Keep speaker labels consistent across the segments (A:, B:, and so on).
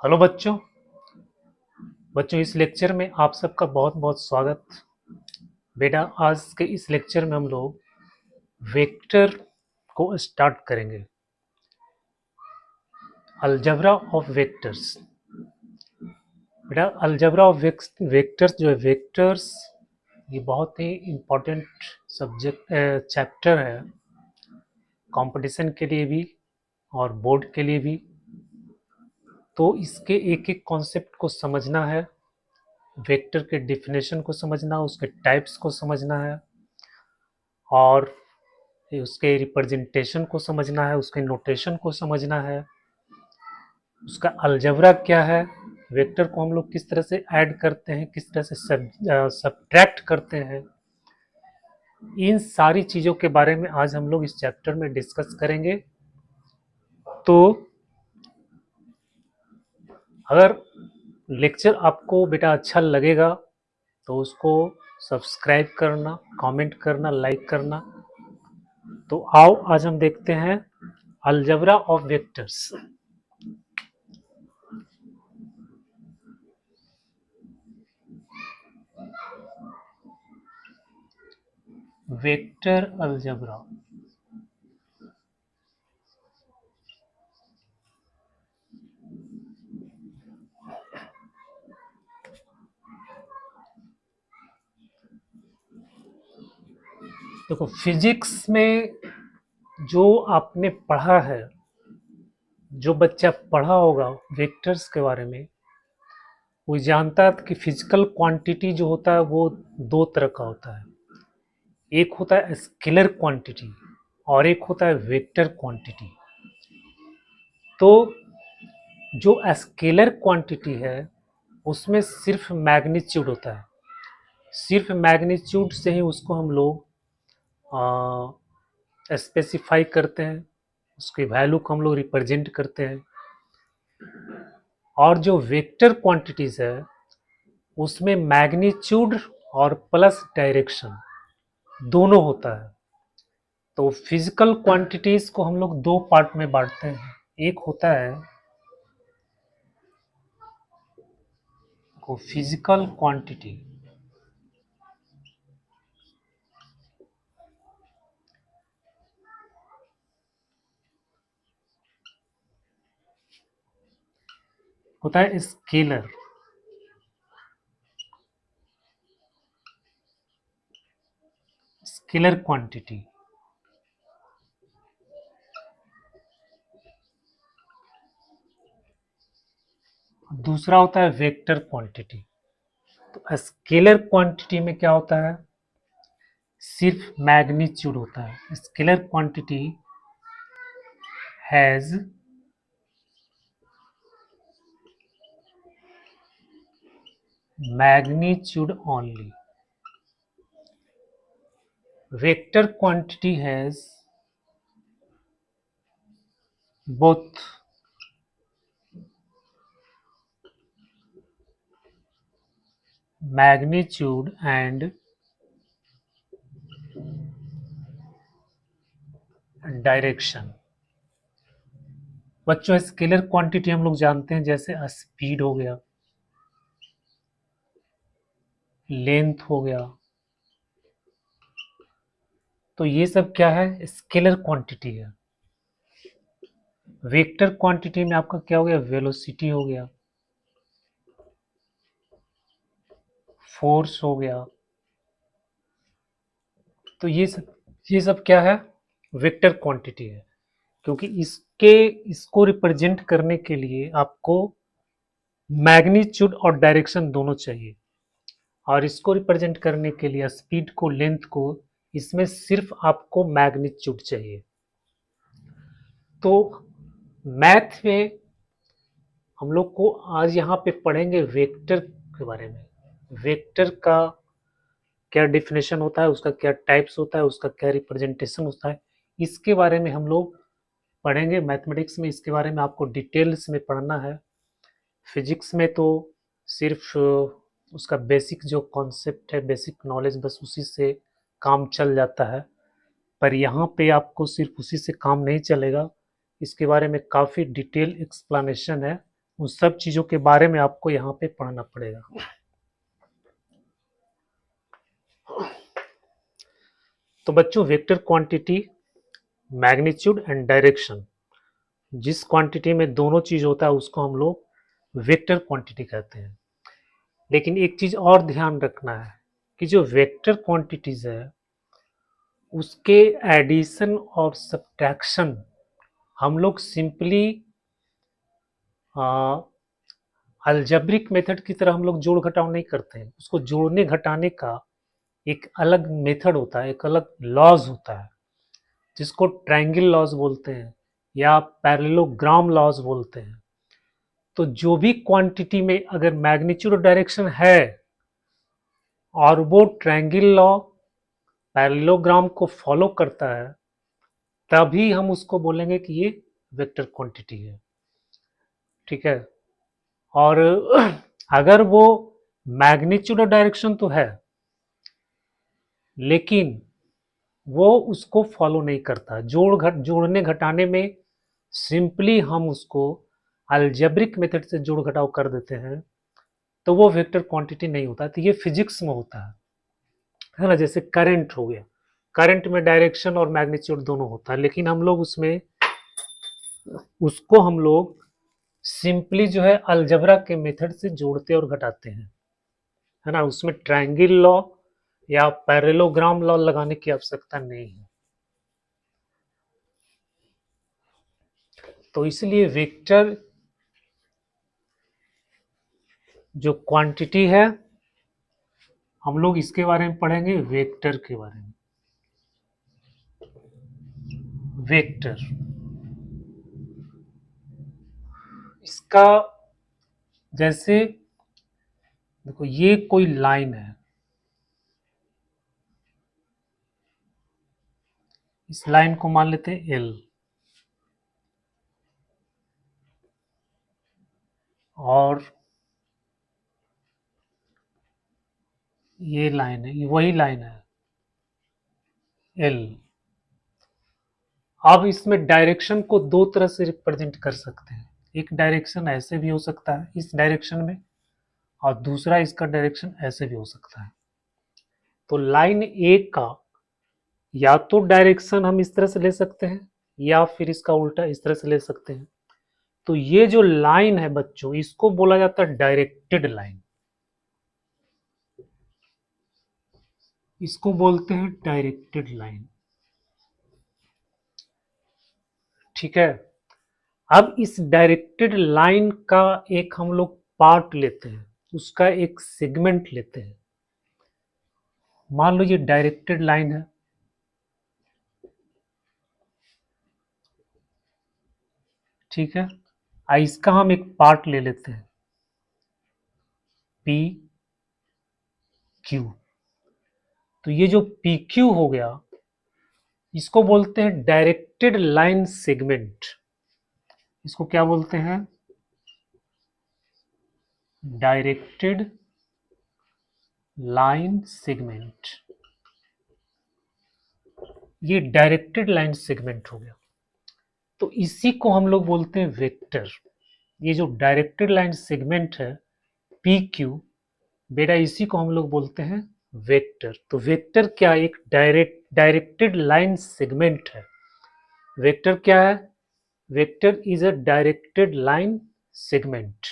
A: Hello बच्चों। इस lecture में आप सबका बहुत बहुत स्वागत। बेटा, आज के इस लेक्चर में हम लोग वेक्टर को स्टार्ट करेंगे। Algebra of vectors. बेटा, अलजेब्रा ऑफ वेक्टर्स जो है, वेक्टर्स ये बहुत ही इम्पोर्टेंट सब्जेक्ट चैप्टर है, कंपटीशन के लिए भी और बोर्ड के लिए भी। तो इसके एक एक कॉन्सेप्ट को समझना है, वेक्टर के डिफिनेशन को समझना, उसके टाइप्स को समझना है और उसके रिप्रेजेंटेशन को समझना है, उसके नोटेशन को समझना है, उसका अलजेब्रा क्या है, वेक्टर को हम लोग किस तरह से ऐड करते हैं, किस तरह से सब्ट्रैक्ट करते हैं। इन सारी चीज़ों के बारे में आज हम लोग इस चैप्टर में डिस्कस करेंगे। तो अगर लेक्चर आपको बेटा अच्छा लगेगा तो उसको सब्सक्राइब करना, कमेंट करना, लाइक करना। तो आओ आज हम देखते हैं algebra of vectors. Vector algebra. देखो, फिजिक्स में जो आपने पढ़ा है, जो बच्चा पढ़ा होगा वेक्टर्स के बारे में, वो जानता है कि फिजिकल क्वांटिटी जो होता है वो दो तरह का होता है। एक होता है स्केलर क्वांटिटी और एक होता है वेक्टर क्वांटिटी। तो जो स्केलर क्वांटिटी है उसमें सिर्फ मैग्नीट्यूड होता है, सिर्फ मैग्नीट्यूड से ही उसको हम लोग स्पेसिफाई करते हैं, उसके वैल्यू को हम लोग रिप्रेजेंट करते हैं। और जो वेक्टर क्वांटिटीज है उसमें मैग्नीट्यूड और प्लस डायरेक्शन दोनों होता है। तो फिजिकल क्वांटिटीज को हम लोग दो पार्ट में बांटते हैं। एक होता है को फिजिकल क्वांटिटी, होता है स्केलर। Scalar quantity. दूसरा होता है वेक्टर क्वांटिटी। तो स्केलर क्वांटिटी में क्या होता है, सिर्फ मैग्नीट्यूड होता है। Scalar quantity has magnitude only. Vector quantity has both magnitude and direction. बच्चों, स्केलर क्वांटिटी हम लोग जानते हैं, जैसे स्पीड हो गया, लेंथ हो गया। तो ये सब क्या है, स्केलर क्वांटिटी है। वेक्टर क्वांटिटी में आपका क्या हो गया, वेलोसिटी हो गया, फोर्स हो गया। तो ये सब क्या है, वेक्टर क्वांटिटी है। क्योंकि इसको रिप्रेजेंट करने के लिए आपको मैग्नीट्यूड और डायरेक्शन दोनों चाहिए, और इसको रिप्रेजेंट करने के लिए स्पीड को, लेंथ को, इसमें सिर्फ आपको मैग्नीट्यूड चाहिए। तो मैथ में हम लोग को आज यहाँ पे पढ़ेंगे वेक्टर के बारे में। वेक्टर का क्या डिफिनेशन होता है, उसका क्या टाइप्स होता है, उसका क्या रिप्रेजेंटेशन होता है, इसके बारे में हम लोग पढ़ेंगे। मैथमेटिक्स में इसके बारे में आपको डिटेल्स में पढ़ना है। फिजिक्स में तो सिर्फ उसका बेसिक जो कॉन्सेप्ट है, बेसिक नॉलेज, बस उसी से काम चल जाता है। पर यहाँ पे आपको सिर्फ उसी से काम नहीं चलेगा, इसके बारे में काफ़ी डिटेल एक्सप्लेनेशन है, उन सब चीज़ों के बारे में आपको यहाँ पे पढ़ना पड़ेगा। तो बच्चों, vector quantity, magnitude and direction, जिस क्वांटिटी में दोनों चीज होता है उसको हम लोग वेक्टर क्वांटिटी कहते हैं। लेकिन एक चीज और ध्यान रखना है कि जो वेक्टर क्वांटिटीज है उसके एडिशन और सब्ट्रैक्शन हम लोग सिंपली अलजेब्रिक मेथड की तरह हम लोग जोड़ घटाव नहीं करते हैं। उसको जोड़ने घटाने का एक अलग मेथड होता है, एक अलग लॉज होता है, जिसको ट्रायंगल लॉज बोलते हैं या पैरेललोग्राम लॉज बोलते हैं। तो जो भी क्वांटिटी में अगर मैग्नीट्यूड और डायरेक्शन है और वो ट्रायंगल लॉ, पैरेललोग्राम को फॉलो करता है, तभी हम उसको बोलेंगे कि ये वेक्टर क्वांटिटी है। ठीक है। और अगर वो मैग्नीट्यूड और डायरेक्शन तो है लेकिन वो उसको फॉलो नहीं करता, जोड़ने घटाने में सिंपली हम उसको अलजेब्रिक मेथड से जोड़ घटाव कर देते हैं, तो वो वेक्टर क्वांटिटी नहीं होता। तो ये फिजिक्स में होता है ना। जैसे करंट हो गया, करंट में डायरेक्शन और मैग्नीट्यूड दोनों होता है, लेकिन हम लोग उसको हम लोग सिंपली जो है अलजबरा के मेथड से जोड़ते और घटाते हैं, है ना। उसमें ट्रायंगल लॉ या पैरेललोग्राम लॉ लगाने की आवश्यकता नहीं है। तो इसलिए वेक्टर जो क्वांटिटी है, हम लोग इसके बारे में पढ़ेंगे, वेक्टर के बारे में। वेक्टर, इसका जैसे देखो, ये कोई लाइन है, इस लाइन को मान लेते हैं एल, और ये लाइन है, ये वही लाइन है एल। अब इसमें डायरेक्शन को दो तरह से रिप्रेजेंट कर सकते हैं। एक डायरेक्शन ऐसे भी हो सकता है इस डायरेक्शन में, और दूसरा इसका डायरेक्शन ऐसे भी हो सकता है। तो लाइन ए का या तो डायरेक्शन हम इस तरह से ले सकते हैं या फिर इसका उल्टा इस तरह से ले सकते हैं। तो ये जो लाइन है बच्चों, इसको बोला जाता है डायरेक्टेड लाइन, इसको बोलते हैं डायरेक्टेड लाइन। ठीक है। अब इस डायरेक्टेड लाइन का एक हम लोग पार्ट लेते हैं, उसका एक सेगमेंट लेते हैं। मान लो ये डायरेक्टेड लाइन है, ठीक है। इसका हम एक पार्ट ले लेते हैं पी क्यू। तो ये जो पी क्यू हो गया, इसको बोलते हैं डायरेक्टेड लाइन सेगमेंट। इसको क्या बोलते हैं? Directed line segment. ये डायरेक्टेड लाइन सेगमेंट हो गया। तो इसी को हम लोग बोलते हैं वेक्टर। ये जो डायरेक्टेड लाइन सेगमेंट है पी क्यू, बेटा इसी को हम लोग बोलते हैं वेक्टर। तो वेक्टर क्या? एक डायरेक्टेड लाइन सेगमेंट है। वेक्टर क्या है? Vector is a directed line segment,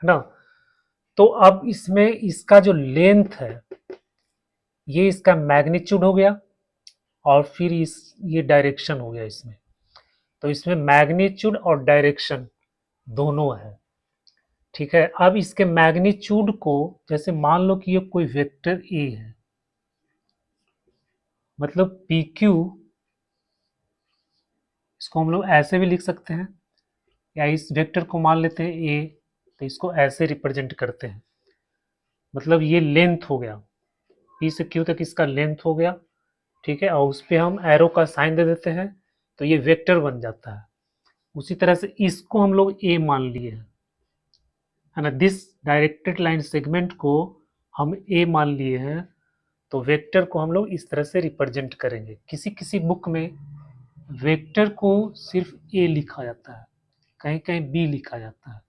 A: है ना। तो अब इसमें इसका जो लेंथ है, ये इसका मैग्नीट्यूड हो गया, और फिर ये डायरेक्शन हो गया इसमें। तो इसमें मैग्नीट्यूड और डायरेक्शन दोनों है। ठीक है। अब इसके मैग्नीट्यूड को, जैसे मान लो कि ये कोई वेक्टर ए है, मतलब पी क्यू, इसको हम लोग ऐसे भी लिख सकते हैं, या इस वेक्टर को मान लेते हैं ए, तो इसको ऐसे रिप्रेजेंट करते हैं। मतलब ये लेंथ हो गया, पी से क्यू तक इसका लेंथ हो गया, ठीक है। और उस पर हम एरो का साइन दे देते हैं, तो ये वेक्टर बन जाता है। उसी तरह से इसको हम लोग ए मान लिए हैं, है ना। दिस डायरेक्टेड लाइन सेगमेंट को हम ए मान लिए हैं, तो वेक्टर को हम लोग इस तरह से रिप्रेजेंट करेंगे। किसी किसी बुक में वेक्टर को सिर्फ ए लिखा जाता है, कहीं कहीं बी लिखा जाता है,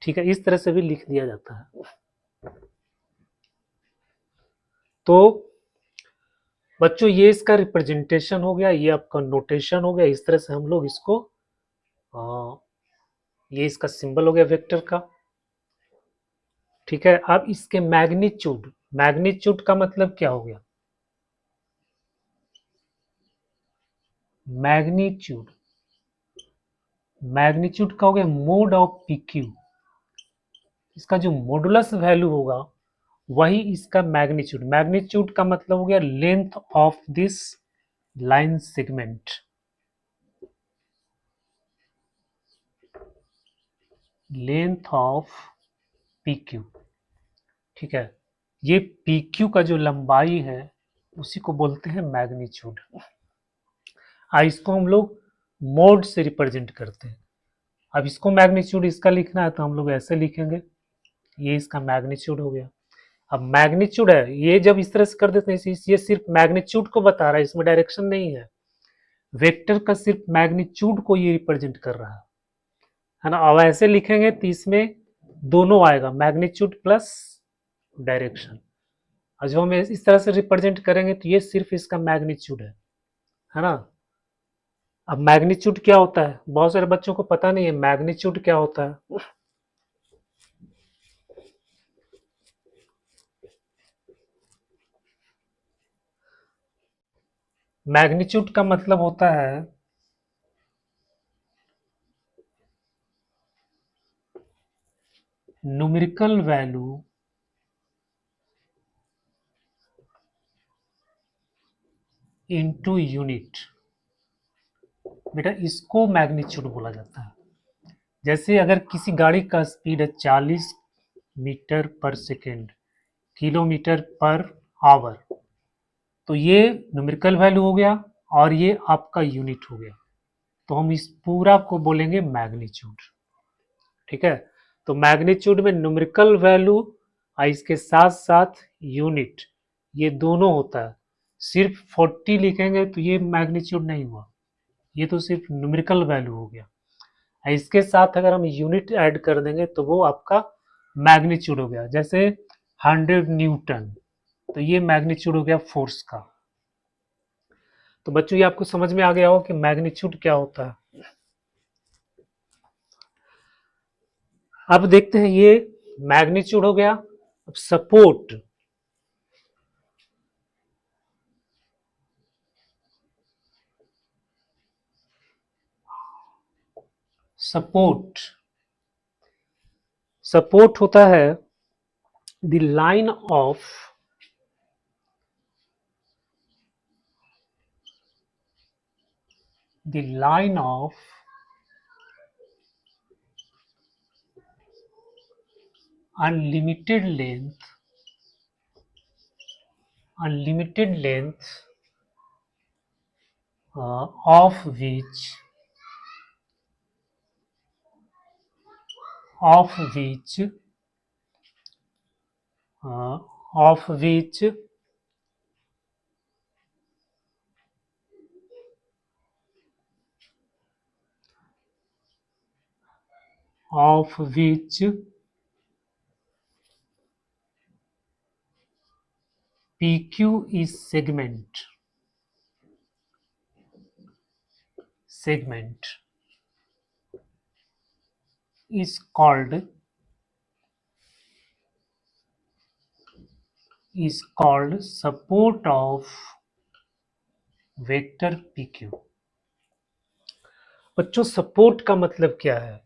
A: ठीक है, इस तरह से भी लिख दिया जाता है। तो बच्चों ये इसका रिप्रेजेंटेशन हो गया, ये आपका नोटेशन हो गया, इस तरह से हम लोग इसको ये इसका सिंबल हो गया वेक्टर का, ठीक है। अब इसके मैग्नीट्यूड, मैग्नीट्यूड का मतलब क्या हो गया? मैग्नीट्यूड, मैग्नीट्यूड का हो गया मोड ऑफ पी क्यू। इसका जो मॉडुलस वैल्यू होगा वही इसका मैग्नीट्यूड। मैग्नीट्यूड का मतलब हो गया length of this line segment, length of P Q, ठीक है। ये पी क्यू का जो लंबाई है उसी को बोलते हैं मैग्नीट्यूड। इसको हम लोग मोड से रिप्रेजेंट करते हैं। अब इसको मैग्नीट्यूड इसका लिखना है तो हम लोग ऐसे लिखेंगे, ये इसका मैग्नीट्यूड हो गया। अब मैग्नीट्यूड है, ये जब इस तरह से कर देते हैं, ये सिर्फ मैग्नीट्यूड को बता रहा है, इसमें डायरेक्शन नहीं है। वेक्टर का सिर्फ मैग्नीट्यूड को ये रिप्रेजेंट कर रहा है ना। अब ऐसे लिखेंगे तो इसमें दोनों आएगा, मैग्नीट्यूड प्लस डायरेक्शन। और जब हम इस तरह से रिप्रेजेंट करेंगे तो ये सिर्फ इसका मैग्नीट्यूड है ना। अब मैग्नीट्यूड क्या होता है, बहुत सारे बच्चों को पता नहीं है मैग्नीट्यूड क्या होता है। मैग्नीट्यूड का मतलब होता है न्यूमेरिकल वैल्यू इनटू यूनिट। बेटा इसको मैग्नीट्यूड बोला जाता है। जैसे अगर किसी गाड़ी का स्पीड है 40 मीटर पर सेकेंड, किलोमीटर पर आवर, तो ये न्यूमेरिकल वैल्यू हो गया और ये आपका यूनिट हो गया, तो हम इस पूरा को बोलेंगे मैग्नीट्यूड, ठीक है। तो मैग्नीट्यूड में न्यूमेरिकल वैल्यू और इसके साथ साथ यूनिट, ये दोनों होता है। सिर्फ 40 लिखेंगे तो ये मैग्नीट्यूड नहीं हुआ, ये तो सिर्फ न्यूमेरिकल वैल्यू हो गया। इसके साथ अगर हम यूनिट ऐड कर देंगे तो वो आपका मैग्नीट्यूड हो गया। जैसे 100 न्यूटन, तो ये मैग्नीट्यूड हो गया फोर्स का। तो बच्चों ये आपको समझ में आ गया हो कि मैग्नीट्यूड क्या होता है। अब देखते हैं, ये मैग्नीट्यूड हो गया। अब सपोर्ट, सपोर्ट, सपोर्ट होता है the line of the line of unlimited length of which of which PQ is segment is called support of vector PQ। बच्चों सपोर्ट का मतलब क्या है?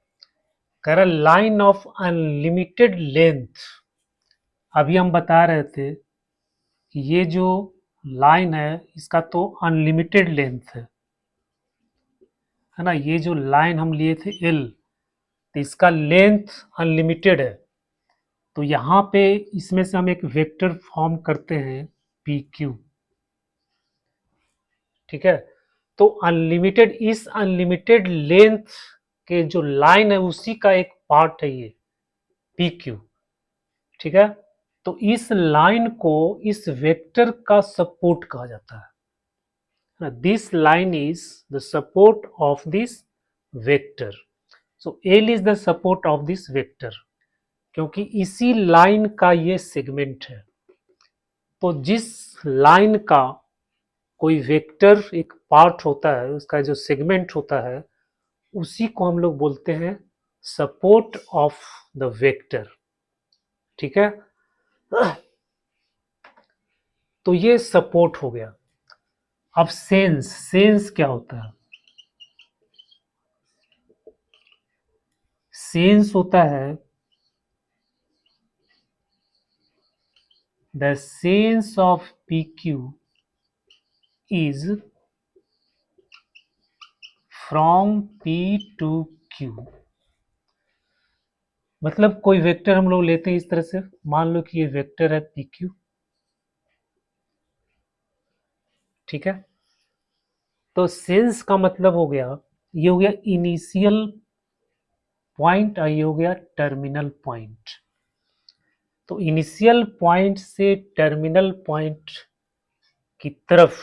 A: कह रहा लाइन ऑफ अनलिमिटेड लेंथ। अभी हम बता रहे थे कि ये जो लाइन है इसका तो अनलिमिटेड लेंथ है ना। ये जो लाइन हम लिए थे L, तो इसका लेंथ अनलिमिटेड है। तो यहाँ पे इसमें से हम एक वेक्टर फॉर्म करते हैं PQ, ठीक है। तो अनलिमिटेड, इस अनलिमिटेड लेंथ के जो लाइन है उसी का एक पार्ट है ये PQ, ठीक है। तो इस लाइन को इस वेक्टर का सपोर्ट कहा जाता है। This line is the support of this vector. So L is the support of this vector, क्योंकि इसी लाइन का ये सेगमेंट है। तो जिस लाइन का कोई वेक्टर एक पार्ट होता है, उसका जो सेगमेंट होता है, उसी को हम लोग बोलते हैं सपोर्ट ऑफ द वेक्टर। ठीक है, तो ये सपोर्ट हो गया। अब सेंस क्या होता है? सेंस होता है the sense of P Q is from P to Q. मतलब कोई वेक्टर हम लोग लेते हैं इस तरह से, मान लो कि ये वेक्टर है पी क्यू। ठीक है, तो सेंस का मतलब हो गया, ये हो गया इनिशियल पॉइंट और ये हो गया टर्मिनल पॉइंट। तो इनिशियल पॉइंट से टर्मिनल पॉइंट की तरफ,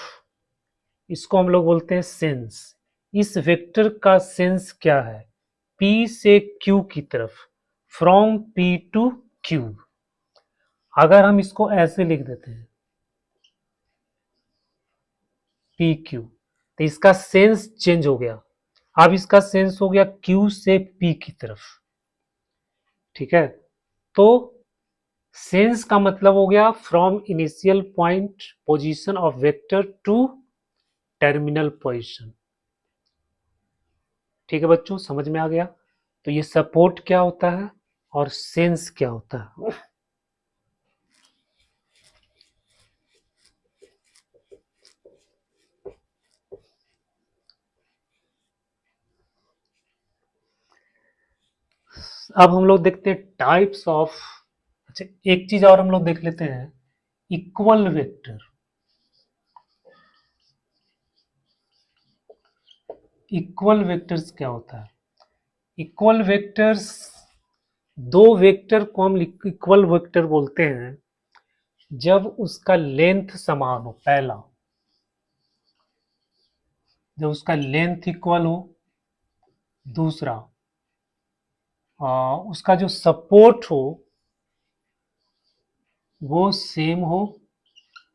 A: इसको हम लोग बोलते हैं सेंस। इस वेक्टर का सेंस क्या है? P से Q की तरफ, फ्रॉम P टू Q। अगर हम इसको ऐसे लिख देते हैं पी क्यू, तो इसका सेंस चेंज हो गया। अब इसका सेंस हो गया Q से P की तरफ। ठीक है, तो सेंस का मतलब हो गया from initial point position of vector to terminal position. ठीक है बच्चों, समझ में आ गया? तो ये सपोर्ट क्या होता है और सेंस क्या होता है। अब हम लोग देखते हैं टाइप्स ऑफ, अच्छा एक चीज और हम लोग देख लेते हैं, इक्वल वेक्टर। इक्वल वेक्टर्स क्या होता है? इक्वल वेक्टर्स, दो वेक्टर को हम इक्वल वेक्टर बोलते हैं जब उसका लेंथ समान हो। पहला, जब उसका लेंथ इक्वल हो। दूसरा, उसका जो सपोर्ट हो वो सेम हो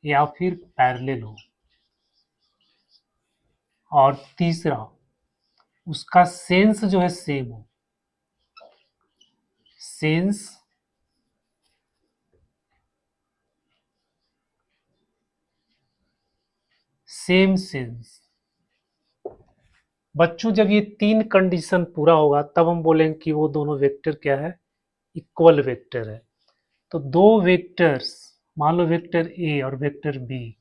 A: या फिर पैरेलल हो। और तीसरा, उसका सेंस जो है सेम हो। Sense same sense. बच्चों जब ये तीन कंडीशन पूरा होगा तब हम बोलेंगे कि वो दोनों वेक्टर क्या है? इक्वल वेक्टर है। तो दो वेक्टर्स, मान लो वेक्टर ए और वेक्टर बी,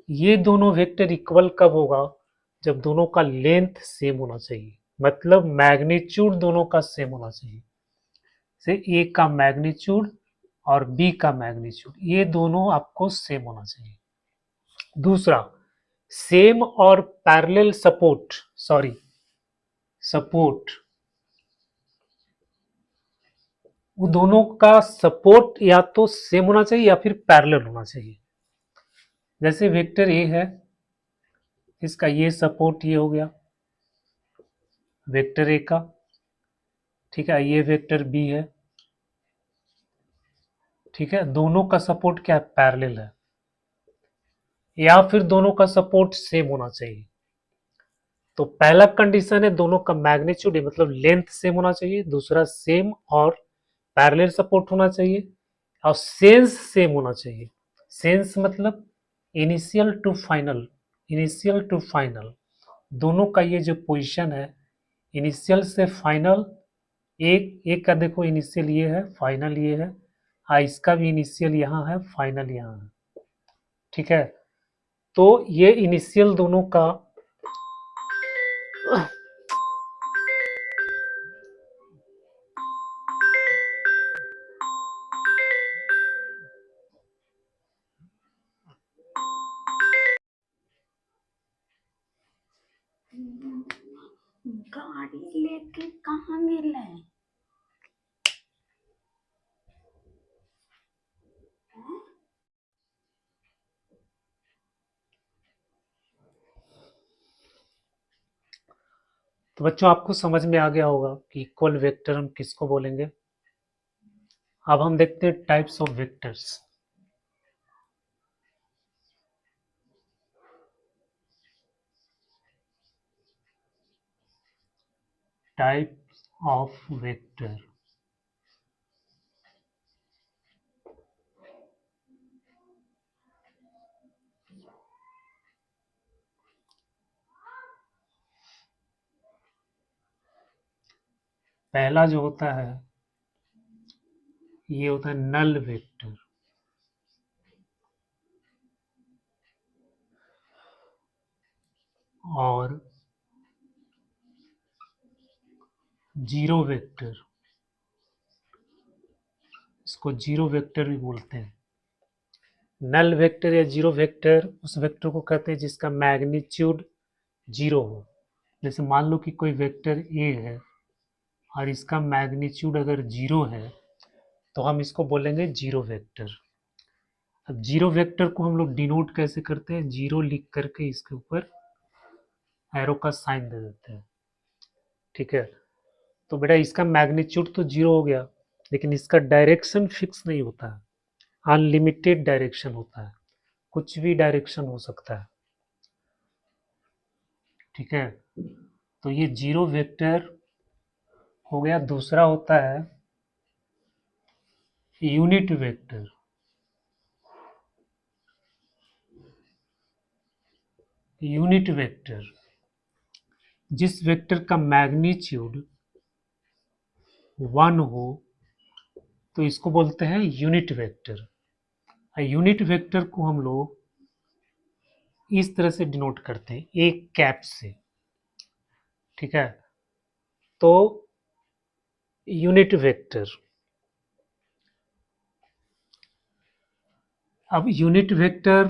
A: ये दोनों वेक्टर इक्वल कब होगा? जब दोनों का लेंथ सेम होना चाहिए, मतलब मैग्नीट्यूड दोनों का सेम होना चाहिए। से ए का मैग्नीट्यूड और बी का मैग्नीट्यूड, ये दोनों आपको सेम होना चाहिए। दूसरा, सेम और पैरेलल सपोर्ट, सॉरी सपोर्ट, वो दोनों का सपोर्ट या तो सेम होना चाहिए या फिर पैरेलल होना चाहिए। जैसे वेक्टर ए है, इसका ये सपोर्ट ये हो गया वेक्टर ए का। ठीक है, ये वेक्टर बी है। ठीक है, दोनों का सपोर्ट क्या है? पैरेलल है। या फिर दोनों का सपोर्ट सेम होना चाहिए। तो पहला कंडीशन है दोनों का मैग्नीट्यूड मतलब लेंथ सेम होना चाहिए। दूसरा, सेम और पैरेलल सपोर्ट होना चाहिए। और सेंस सेम होना चाहिए। सेंस मतलब initial to final, initial to final, दोनों का ये जो पोजीशन है इनिशियल से फाइनल, एक एक का देखो इनिशियल ये है, फाइनल ये है। हाँ, इसका भी इनिशियल यहाँ है, फाइनल यहाँ है। ठीक है, तो ये इनिशियल दोनों का
B: गाड़ी लेके कहाँ मिले?
A: तो बच्चों आपको समझ में आ गया होगा कि इक्वल वेक्टर हम किसको बोलेंगे। अब हम देखते हैं types of vectors. Types of vector. पहला जो होता है ये होता है नल वेक्टर। और जीरो वेक्टर, इसको जीरो वेक्टर भी बोलते हैं। नल वेक्टर या जीरो वेक्टर उस वेक्टर को कहते हैं जिसका मैग्नीट्यूड जीरो हो। जैसे मान लो कि कोई वेक्टर ए है और इसका मैग्नीट्यूड अगर जीरो है तो हम इसको बोलेंगे जीरो वेक्टर। अब जीरो वेक्टर को हम लोग डिनोट कैसे करते हैं, जीरो लिख करके इसके ऊपर एरो का साइन दे देते हैं। ठीक है, तो बेटा इसका मैग्नीट्यूड तो जीरो हो गया, लेकिन इसका डायरेक्शन फिक्स नहीं होता है, अनलिमिटेड डायरेक्शन होता है, कुछ भी डायरेक्शन हो सकता है। ठीक है, तो ये जीरो वेक्टर हो गया। दूसरा होता है यूनिट वेक्टर। यूनिट वेक्टर जिस वेक्टर का मैग्नीट्यूड 1 हो तो इसको बोलते हैं यूनिट वेक्टर। यूनिट वेक्टर को हम लोग इस तरह से डिनोट करते हैं, एक कैप से। ठीक है, तो यूनिट वेक्टर, अब यूनिट वेक्टर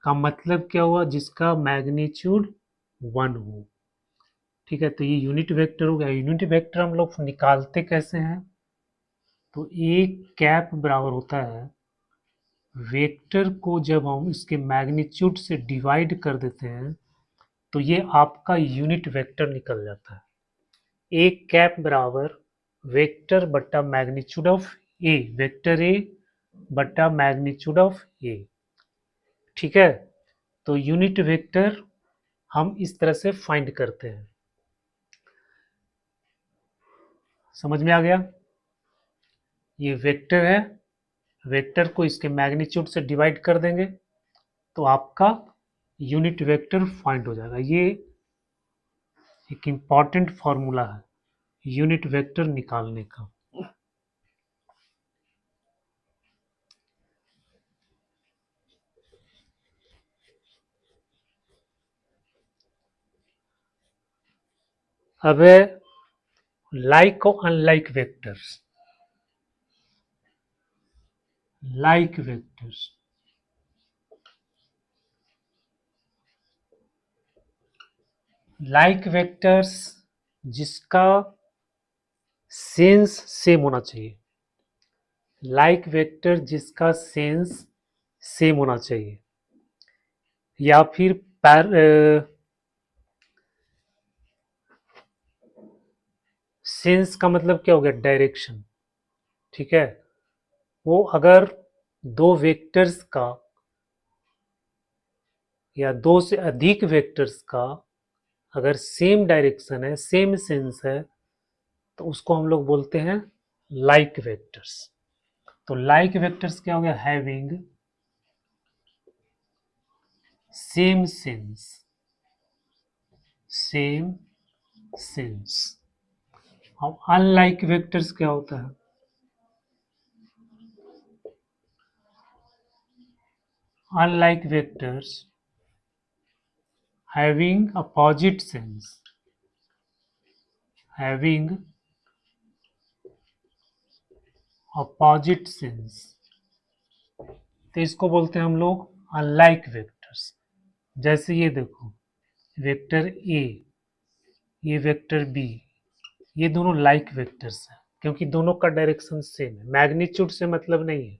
A: का मतलब क्या हुआ, जिसका मैग्नीट्यूड 1 हो। ठीक है, तो ये यूनिट वेक्टर हो गया। यूनिट वेक्टर हम लोग निकालते कैसे हैं, तो एक कैप बराबर होता है वेक्टर को जब हम इसके मैग्नीट्यूड से डिवाइड कर देते हैं तो ये आपका यूनिट वेक्टर निकल जाता है। एक कैप बराबर वेक्टर बट्टा magnitude of A, vector A बट्टा मैग्नीट्यूड ऑफ ए। ठीक है, तो यूनिट वेक्टर हम इस तरह से फाइंड करते हैं। समझ में आ गया, ये वेक्टर है, वेक्टर को इसके मैग्नीट्यूड से डिवाइड कर देंगे तो आपका यूनिट वेक्टर फाइंड हो जाएगा। ये एक इम्पॉर्टेंट फॉर्मूला है यूनिट वेक्टर निकालने का। अब लाइक और unlike vectors. Like vectors, like vectors जिसका सेंस सेम होना चाहिए। लाइक वेक्टर जिसका सेंस सेम होना चाहिए, या फिर सेंस का मतलब क्या हो गया, डायरेक्शन। ठीक है, वो अगर दो वेक्टर्स का या दो से अधिक वेक्टर्स का अगर सेम डायरेक्शन है, सेम सेंस है, तो उसको हम लोग बोलते हैं लाइक वेक्टर्स। तो लाइक वेक्टर्स क्या हो गया, having same sense, same sense. अब अनलाइक वेक्टर्स क्या होता है, unlike vectors having opposite sense, having opposite sense, तो इसको बोलते हैं हम लोग अनलाइक वेक्टर्स। जैसे ये देखो, वेक्टर ए, ये वेक्टर बी, ये दोनों लाइक वेक्टर्स हैं क्योंकि दोनों का डायरेक्शन सेम है, मैग्नीट्यूड से मतलब नहीं है।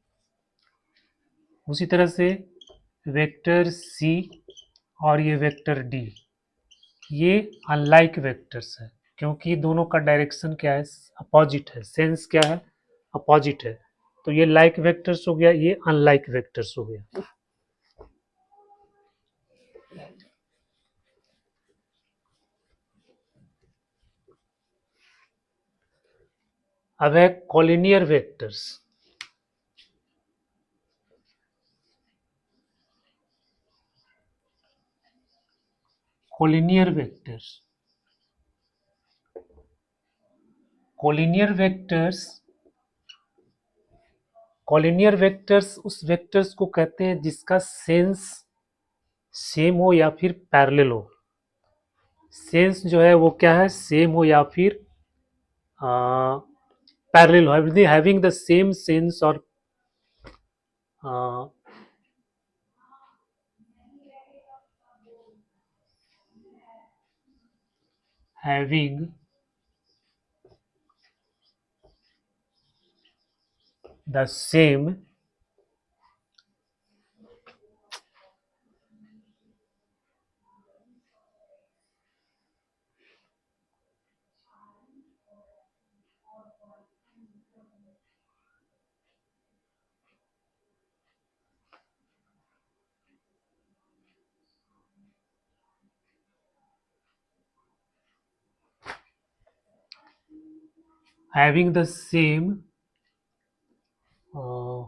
A: उसी तरह से वेक्टर सी और ये वेक्टर डी, ये अनलाइक वेक्टर्स है क्योंकि दोनों का डायरेक्शन क्या है, अपोजिट है, सेंस क्या है, अपोजिट है। तो ये लाइक वेक्टर्स हो गया, ये अनलाइक वेक्टर्स हो गया। अब है collinear vectors. Collinear vectors, collinear vectors, collinear vectors उस वेक्टर्स को कहते हैं जिसका सेंस सेम हो या फिर पैरेलल हो। सेंस जो है वो क्या है, सेम हो या फिर पैरेलल हो, हैविंग द सेम सेंस और having the same having the same uh,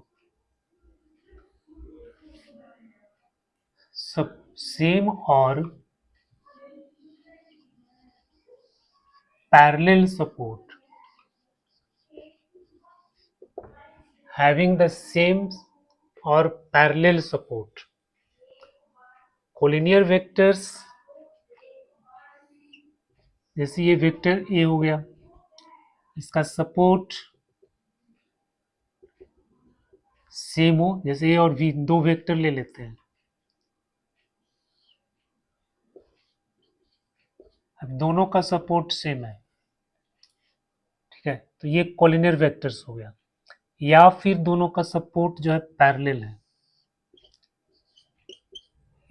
A: same or parallel support, having the same और पैरेलल सपोर्ट। कोलिनियर वेक्टर्स, जैसे ये वेक्टर ए हो गया, इसका सपोर्ट सेम हो, जैसे ए और बी दो वेक्टर ले लेते हैं। अब दोनों का सपोर्ट सेम है, ठीक है, तो ये कोलिनियर वेक्टर्स हो गया। या फिर दोनों का सपोर्ट जो है पैरेलल है,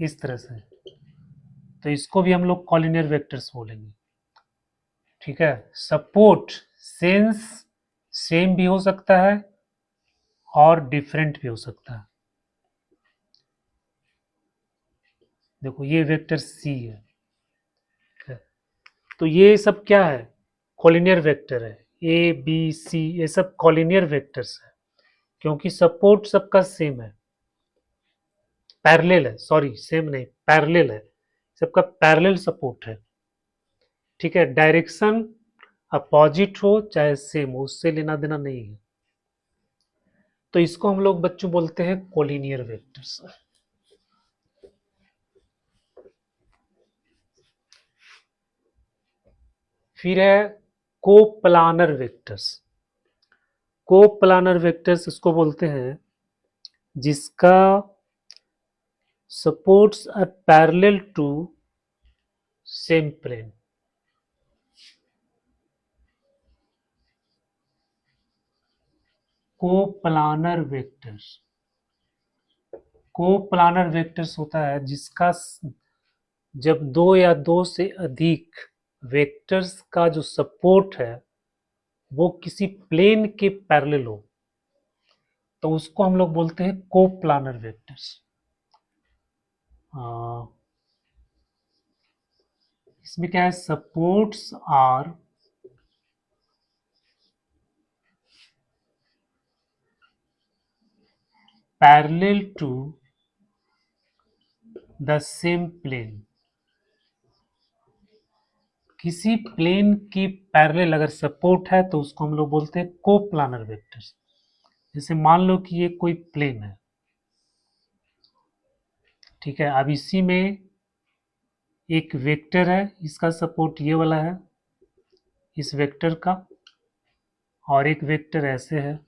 A: इस तरह से, तो इसको भी हम लोग कॉलिनियर वेक्टर्स बोलेंगे, ठीक है। सपोर्ट सेंस सेम भी हो सकता है और डिफरेंट भी हो सकता है। देखो ये वेक्टर सी है, ठीक है? तो ये सब क्या है, कॉलिनियर वेक्टर है, ए बी सी ये सब कॉलिनियर वेक्टर्स है, क्योंकि सपोर्ट सबका सेम है, पैरेलल है, सॉरी सेम नहीं पैरेलल है, सबका पैरेलल सपोर्ट है, ठीक है। डायरेक्शन अपोजिट हो चाहे सेम हो, उससे लेना देना नहीं है। तो इसको हम लोग बच्चों बोलते हैं कोलिनियर वेक्टर्स। फिर है कोप्लानर वेक्टर्स। कोप्लानर वेक्टर्स इसको बोलते हैं जिसका supports are parallel to same plane. Coplanar vectors, coplanar vectors होता है जिसका जब दो या दो से अधिक वेक्टर्स का जो सपोर्ट है वो किसी प्लेन के पैरेलल हो, तो उसको हम लोग बोलते हैं कोप्लानर वेक्टर्स। इसमें क्या है, supports are parallel to the same plane. किसी प्लेन की पैरेलल अगर सपोर्ट है तो उसको हम लोग बोलते हैं कोप्लानर वेक्टर्स। जैसे मान लो कि ये कोई प्लेन है, ठीक है, अब इसी में एक वेक्टर है, इसका सपोर्ट ये वाला है इस वेक्टर का, और एक वेक्टर ऐसे है,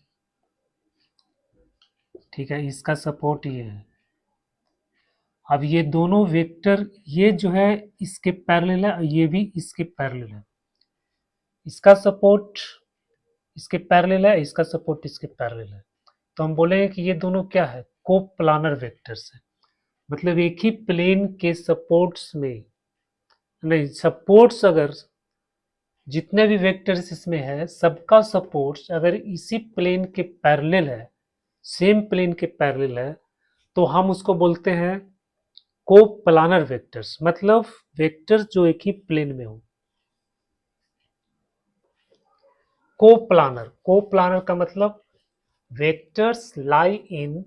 A: ठीक है, इसका सपोर्ट ये है। अब ये दोनों वेक्टर ये जो है इसके पैरेलल है, ये भी इसके पैरेलल है, इसका सपोर्ट इसके पैरेलल है, इसका सपोर्ट इसके पैरेलल है, तो हम बोलेंगे कि ये दोनों क्या है, कोप्लानर वेक्टर्स है। मतलब एक ही प्लेन के सपोर्ट्स में, नहीं सपोर्ट्स अगर जितने भी वेक्टर्स इसमें है सबका सपोर्ट अगर इसी प्लेन के पैरेलल है, सेम प्लेन के पैरेलल है, तो हम उसको बोलते हैं कोप्लानर वेक्टर्स, मतलब वेक्टर्स जो एक ही प्लेन में हो। कोप्लानर का मतलब vectors lie in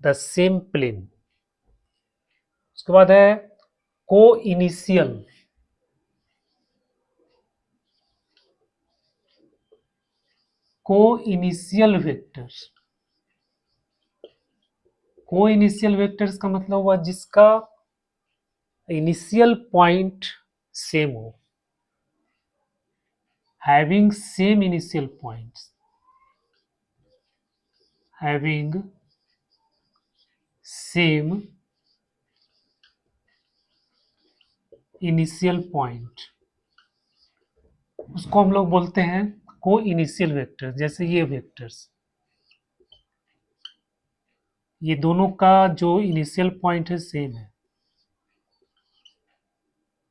A: the same plane. उसके बाद है coinitial, vectors. Coinitial vectors का मतलब हुआ जिसका इनिशियल पॉइंट सेम हो, having same initial points, having same initial point, उसको हम लोग बोलते हैं को इनिशियल वेक्टर्स। जैसे ये वेक्टर्स, ये दोनों का जो इनिशियल पॉइंट है सेम है।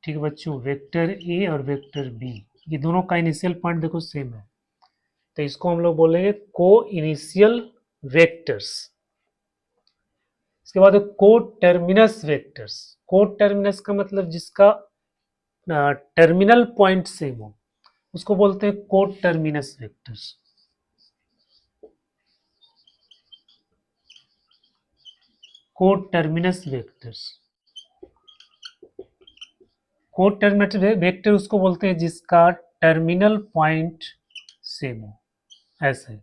A: ठीक है बच्चों, वेक्टर ए और वेक्टर बी, ये दोनों का इनिशियल पॉइंट देखो सेम है, तो इसको हम लोग बोलेंगे को इनिशियल वेक्टर्स। इसके बाद को टर्मिनस वेक्टर्स। को टर्मिनस का मतलब जिसका टर्मिनल पॉइंट सेम हो, उसको बोलते हैं को टर्मिनस वेक्टर्स। को टर्मिनस वेक्टर्स, को टर्मिनस वेक्टर उसको बोलते हैं जिसका टर्मिनल पॉइंट सेम हो, ऐसे।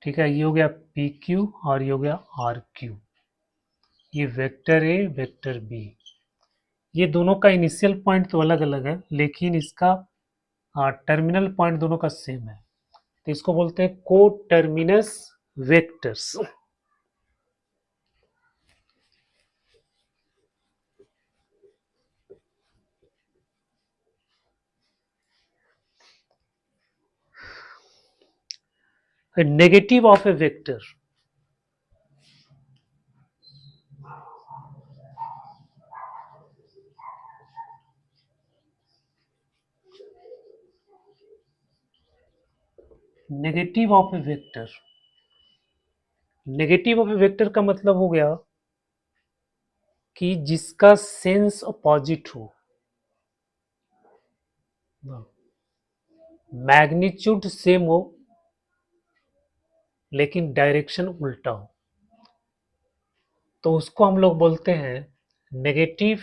A: ठीक है, ये हो गया पी क्यू और ये हो गया आर क्यू। ये वेक्टर ए वेक्टर बी, ये दोनों का इनिशियल पॉइंट तो अलग अलग है लेकिन इसका टर्मिनल पॉइंट दोनों का सेम है, तो इसको बोलते हैं को terminus vectors. Negative of A vector, negative of A vector, negative of A vector का मतलब हो गया कि जिसका सेंस अपोजिट हो, मैग्नीट्यूड सेम हो लेकिन डायरेक्शन उल्टा हो, तो उसको हम लोग बोलते हैं नेगेटिव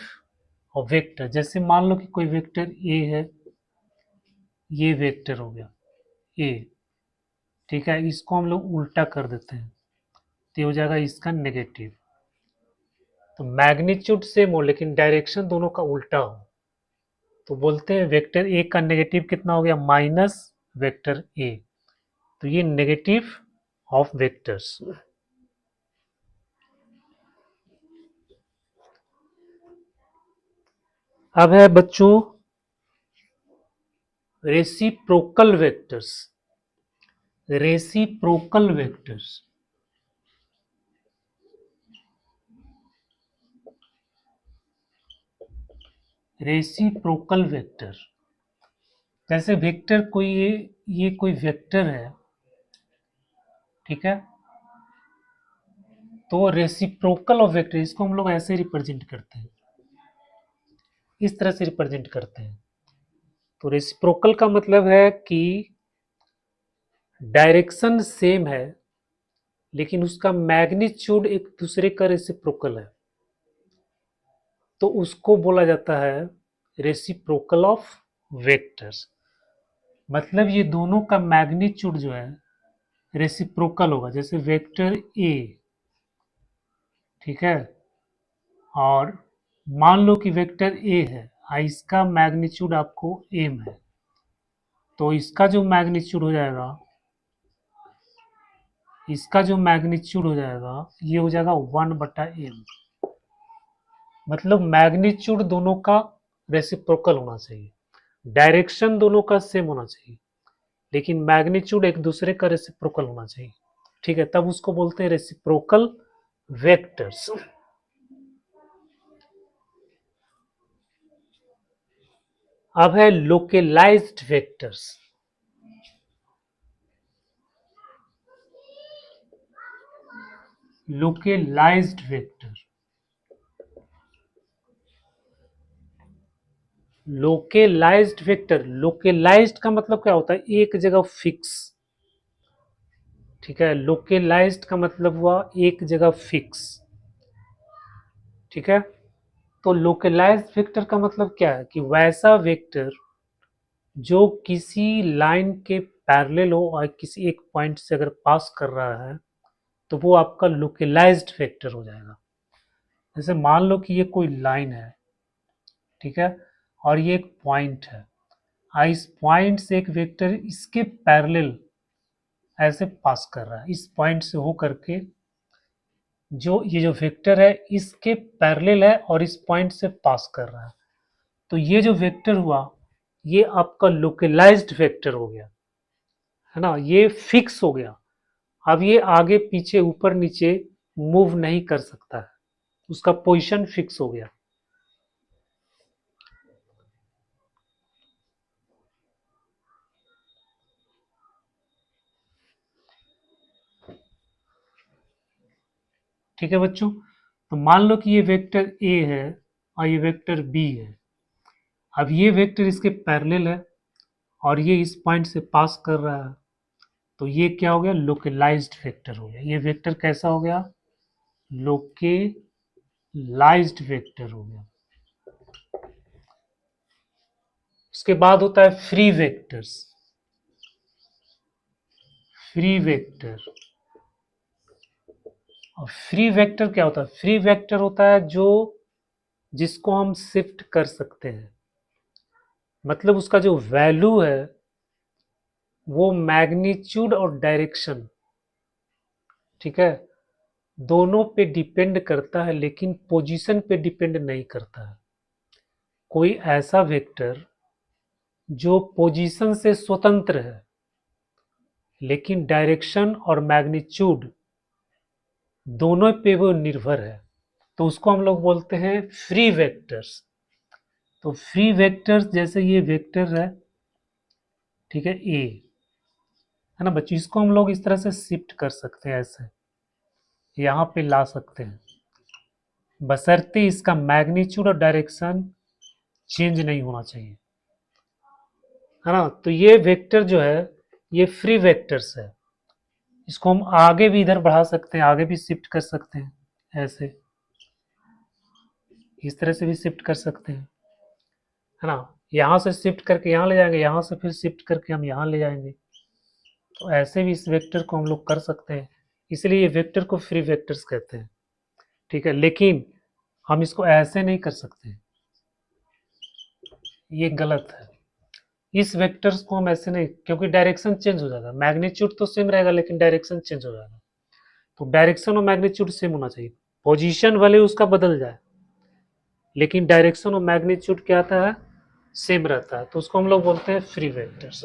A: ऑफ वेक्टर। जैसे मान लो कि कोई वेक्टर ए है, ये वेक्टर हो गया ए, ठीक है, इसको हम लोग उल्टा कर देते हैं तो ये हो जाएगा इसका नेगेटिव। तो मैग्नीट्यूड सेम हो लेकिन डायरेक्शन दोनों का उल्टा हो, तो बोलते हैं वेक्टर ए का नेगेटिव कितना हो गया, माइनस वेक्टर ए। तो ये नेगेटिव ऑफ वेक्टर्स। अब है बच्चों reciprocal vectors, reciprocal vectors. Reciprocal vector, जैसे वेक्टर कोई ये कोई वेक्टर है, ठीक है, तो रेसिप्रोकल ऑफ वेक्टर इसको हम लोग ऐसे रिप्रेजेंट करते हैं, इस तरह से रिप्रेजेंट करते हैं। तो रेसिप्रोकल का मतलब है कि डायरेक्शन सेम है लेकिन उसका मैग्नीट्यूड एक दूसरे का रेसिप्रोकल है, तो उसको बोला जाता है रेसिप्रोकल ऑफ वेक्टर्स। मतलब ये दोनों का मैग्नीट्यूड जो है रेसिप्रोकल होगा। जैसे वेक्टर ए, ठीक है, और मान लो कि वेक्टर ए है, इसका मैग्नीट्यूड आपको एम है, तो इसका जो मैग्नीट्यूड हो जाएगा, इसका जो मैग्नीट्यूड हो जाएगा ये हो जाएगा 1/m। मतलब मैग्नीट्यूड दोनों का रेसिप्रोकल होना चाहिए, डायरेक्शन दोनों का सेम होना चाहिए लेकिन मैग्नीट्यूड एक दूसरे का रेसिप्रोकल होना चाहिए। ठीक है, तब उसको बोलते हैं रेसिप्रोकल वेक्टर्स। अब है लोकेलाइज्ड वेक्टर्स। लोकेलाइज्ड वेक्टर, लोकेलाइज्ड वेक्टर, लोकेलाइज्ड का मतलब क्या होता है, एक जगह फिक्स। ठीक है, लोकेलाइज्ड का मतलब हुआ एक जगह फिक्स। ठीक है, तो लोकेलाइज्ड वेक्टर का मतलब क्या है कि वैसा वेक्टर जो किसी लाइन के पैरेलल हो और किसी एक पॉइंट से अगर पास कर रहा है तो वो आपका लोकेलाइज्ड वेक्टर हो जाएगा। जैसे मान लो कि ये कोई लाइन है, ठीक है, और ये एक पॉइंट है, इस पॉइंट से एक वेक्टर इसके पैरेलल ऐसे पास कर रहा है, इस पॉइंट से हो करके जो ये जो वेक्टर है इसके पैरेलल है और इस पॉइंट से पास कर रहा है, तो ये जो वेक्टर हुआ ये आपका लोकेलाइज्ड वेक्टर हो गया, है ना, ये फिक्स हो गया। अब ये आगे पीछे ऊपर नीचे मूव नहीं कर सकता है, उसका पोजीशन फिक्स हो गया। ठीक है बच्चों, तो मान लो कि ये वेक्टर ए है और ये वेक्टर बी है। अब ये वेक्टर इसके पैरेलल है और ये इस पॉइंट से पास कर रहा है, तो ये क्या हो गया, लोकेलाइज्ड वेक्टर हो गया। ये वेक्टर कैसा हो गया, लोकेलाइज्ड वेक्टर हो गया। उसके बाद होता है फ्री वेक्टर्स। फ्री वेक्टर, और फ्री वेक्टर क्या होता है, फ्री वेक्टर होता है जो जिसको हम शिफ्ट कर सकते हैं, मतलब उसका जो वैल्यू है वो मैग्नीट्यूड और डायरेक्शन, ठीक है, दोनों पे डिपेंड करता है लेकिन पोजीशन पे डिपेंड नहीं करता है। कोई ऐसा वेक्टर जो पोजीशन से स्वतंत्र है लेकिन डायरेक्शन और मैग्नीट्यूड दोनों पे वो निर्भर है, तो उसको हम लोग बोलते हैं फ्री वेक्टर्स। तो फ्री वेक्टर्स जैसे ये वेक्टर है, ठीक है, ए, है ना बच्चों, इसको हम लोग इस तरह से शिफ्ट कर सकते हैं, ऐसे यहाँ पे ला सकते हैं, बशर्ते इसका मैग्नीट्यूड और डायरेक्शन चेंज नहीं होना चाहिए, है ना। तो ये वेक्टर जो है ये फ्री वेक्टर्स है, इसको हम आगे भी इधर बढ़ा सकते हैं, आगे भी शिफ्ट कर सकते हैं, ऐसे इस तरह से भी शिफ्ट कर सकते हैं, है ना। यहाँ से शिफ्ट करके यहाँ ले जाएंगे, यहाँ से फिर शिफ्ट करके हम यहाँ ले जाएंगे, तो ऐसे भी इस वेक्टर को हम लोग कर सकते हैं, इसलिए ये वेक्टर को फ्री वेक्टर्स कहते हैं। ठीक है, लेकिन हम इसको ऐसे नहीं कर सकते, ये गलत है। इस वेक्टर्स को हम ऐसे नहीं, क्योंकि डायरेक्शन चेंज हो जाएगा, मैग्नीट्यूड तो सेम रहेगा लेकिन डायरेक्शन चेंज हो जाएगा। तो डायरेक्शन और मैग्नीट्यूड सेम होना चाहिए, पोजीशन भले उसका बदल जाए लेकिन डायरेक्शन और मैग्नीट्यूड क्या आता है, सेम रहता है, तो उसको हम लोग बोलते हैं फ्री वेक्टर्स।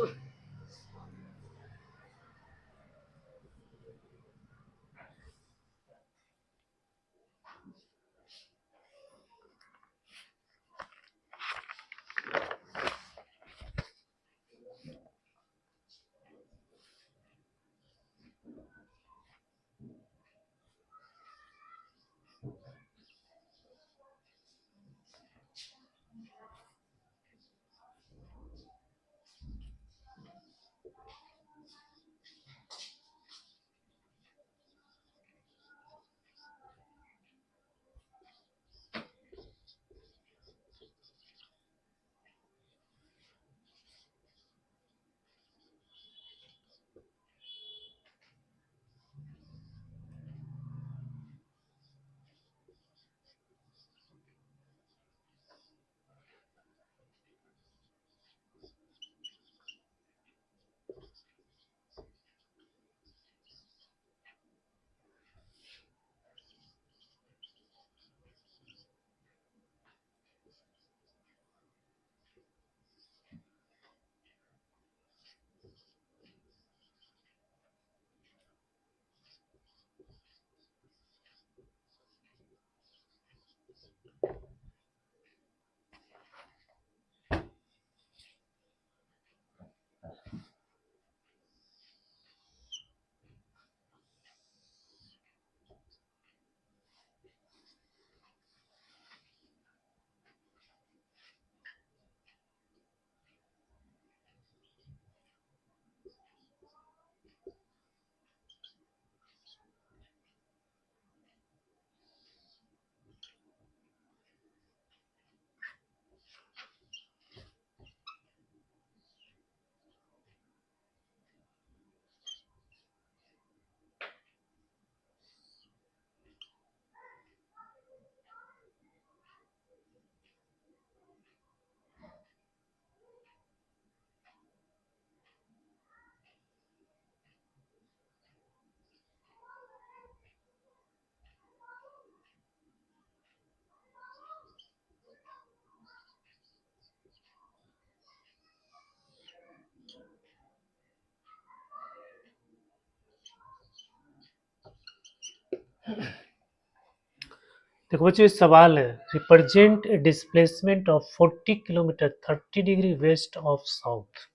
A: देखो बच्चों ये सवाल है, represent a displacement of 40 kilometre 30 degree west of south.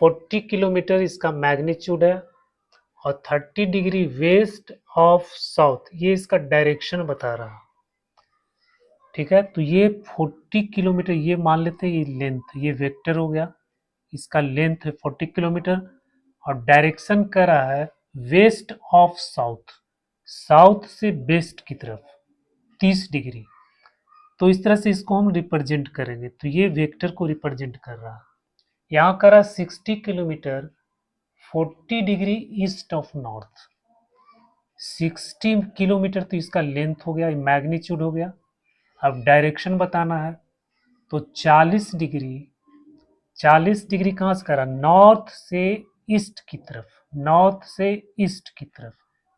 A: 40 kilometre इसका मैग्नीट्यूड है और 30 डिग्री वेस्ट ऑफ साउथ ये इसका डायरेक्शन बता रहा। ठीक है, तो ये 40 किलोमीटर ये मान लेते हैं, ये लेंथ, ये वेक्टर हो गया, इसका लेंथ है 40 किलोमीटर और डायरेक्शन कर रहा है वेस्ट ऑफ साउथ, साउथ से वेस्ट की तरफ 30 डिग्री। तो इस तरह से इसको हम रिप्रेजेंट करेंगे, तो ये वेक्टर को रिप्रेजेंट कर रहा है। यहाँ करा 60 kilometre 40 degree east of north. 60 kilometre तो इसका लेंथ हो गया, मैग्नीट्यूड हो गया। अब डायरेक्शन बताना है, तो 40 डिग्री कहाँ से करा, नॉर्थ से ईस्ट की तरफ, नॉर्थ से ईस्ट की तरफ,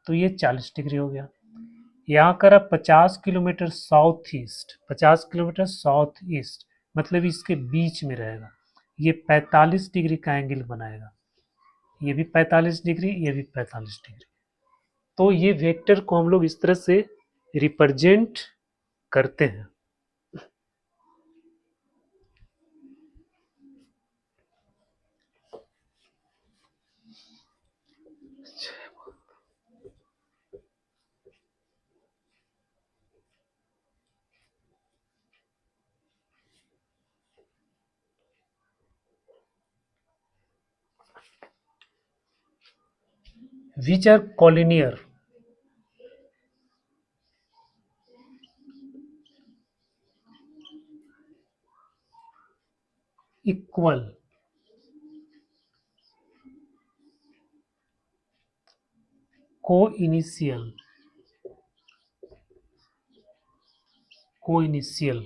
A: तो ये 40 डिग्री हो गया। यहाँ करा 50 kilometre south east, 50 kilometre south east, मतलब इसके बीच में रहेगा, ये 45 डिग्री का एंगल बनाएगा, ये भी 45 डिग्री, ये भी 45 डिग्री। तो ये वेक्टर को हम लोग इस तरह से रिप्रेजेंट करते हैं। Which are collinear? Equal. Co-initial. Co-initial.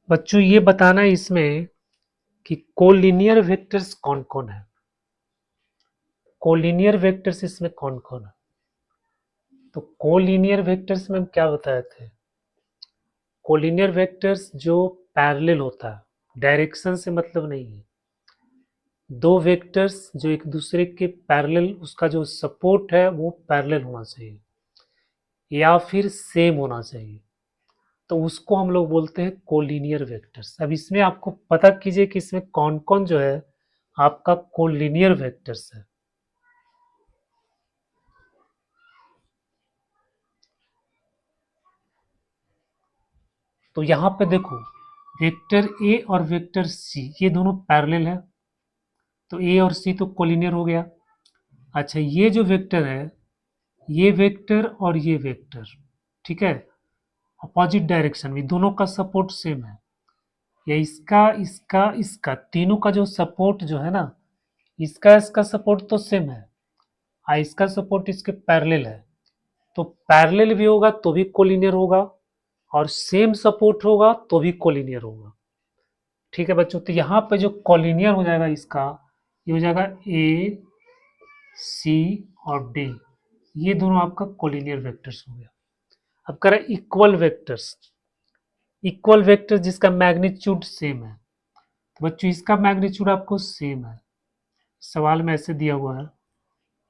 A: बच्चों ये बताना है इसमें कि कोलिनियर वेक्टर्स कौन कौन है, कोलिनियर वेक्टर्स इसमें कौन कौन है। तो कोलिनियर वेक्टर्स में हम क्या बताए थे, कोलिनियर वेक्टर्स जो पैरेलल होता है, डायरेक्शन से मतलब नहीं है, दो वेक्टर्स जो एक दूसरे के पैरेलल, उसका जो सपोर्ट है वो पैरेलल होना चाहिए या फिर सेम होना चाहिए, तो उसको हम लोग बोलते हैं कोलिनियर वेक्टर्स। अब इसमें आपको पता कीजिए कि इसमें कौन कौन जो है आपका कोलिनियर वेक्टर्स है। तो यहाँ पे देखो वेक्टर ए और वेक्टर सी ये दोनों पैरेलल है, तो ए और सी तो कोलिनियर हो गया। अच्छा ये जो वेक्टर है, ये वेक्टर और ये वेक्टर, ठीक है, अपोजिट डायरेक्शन में, दोनों का सपोर्ट सेम है, या इसका इसका इसका तीनों का जो सपोर्ट जो है ना, इसका इसका सपोर्ट तो सेम है, इसका सपोर्ट इसके पैरेलल है, तो पैरेलल भी होगा तो भी कोलिनियर होगा और सेम सपोर्ट होगा तो भी कोलिनियर होगा। ठीक है बच्चों, तो यहाँ पे जो कोलिनियर हो जाएगा इसका, ये हो जाएगा ए सी और डी, ये दोनों आपका कोलिनियर वेक्टर्स हो गया। अब करें इक्वल वेक्टर्स, इक्वल वेक्टर जिसका मैग्नीट्यूड सेम है, तो बच्चों इसका मैग्नीट्यूड आपको सेम है, सवाल में ऐसे दिया हुआ है,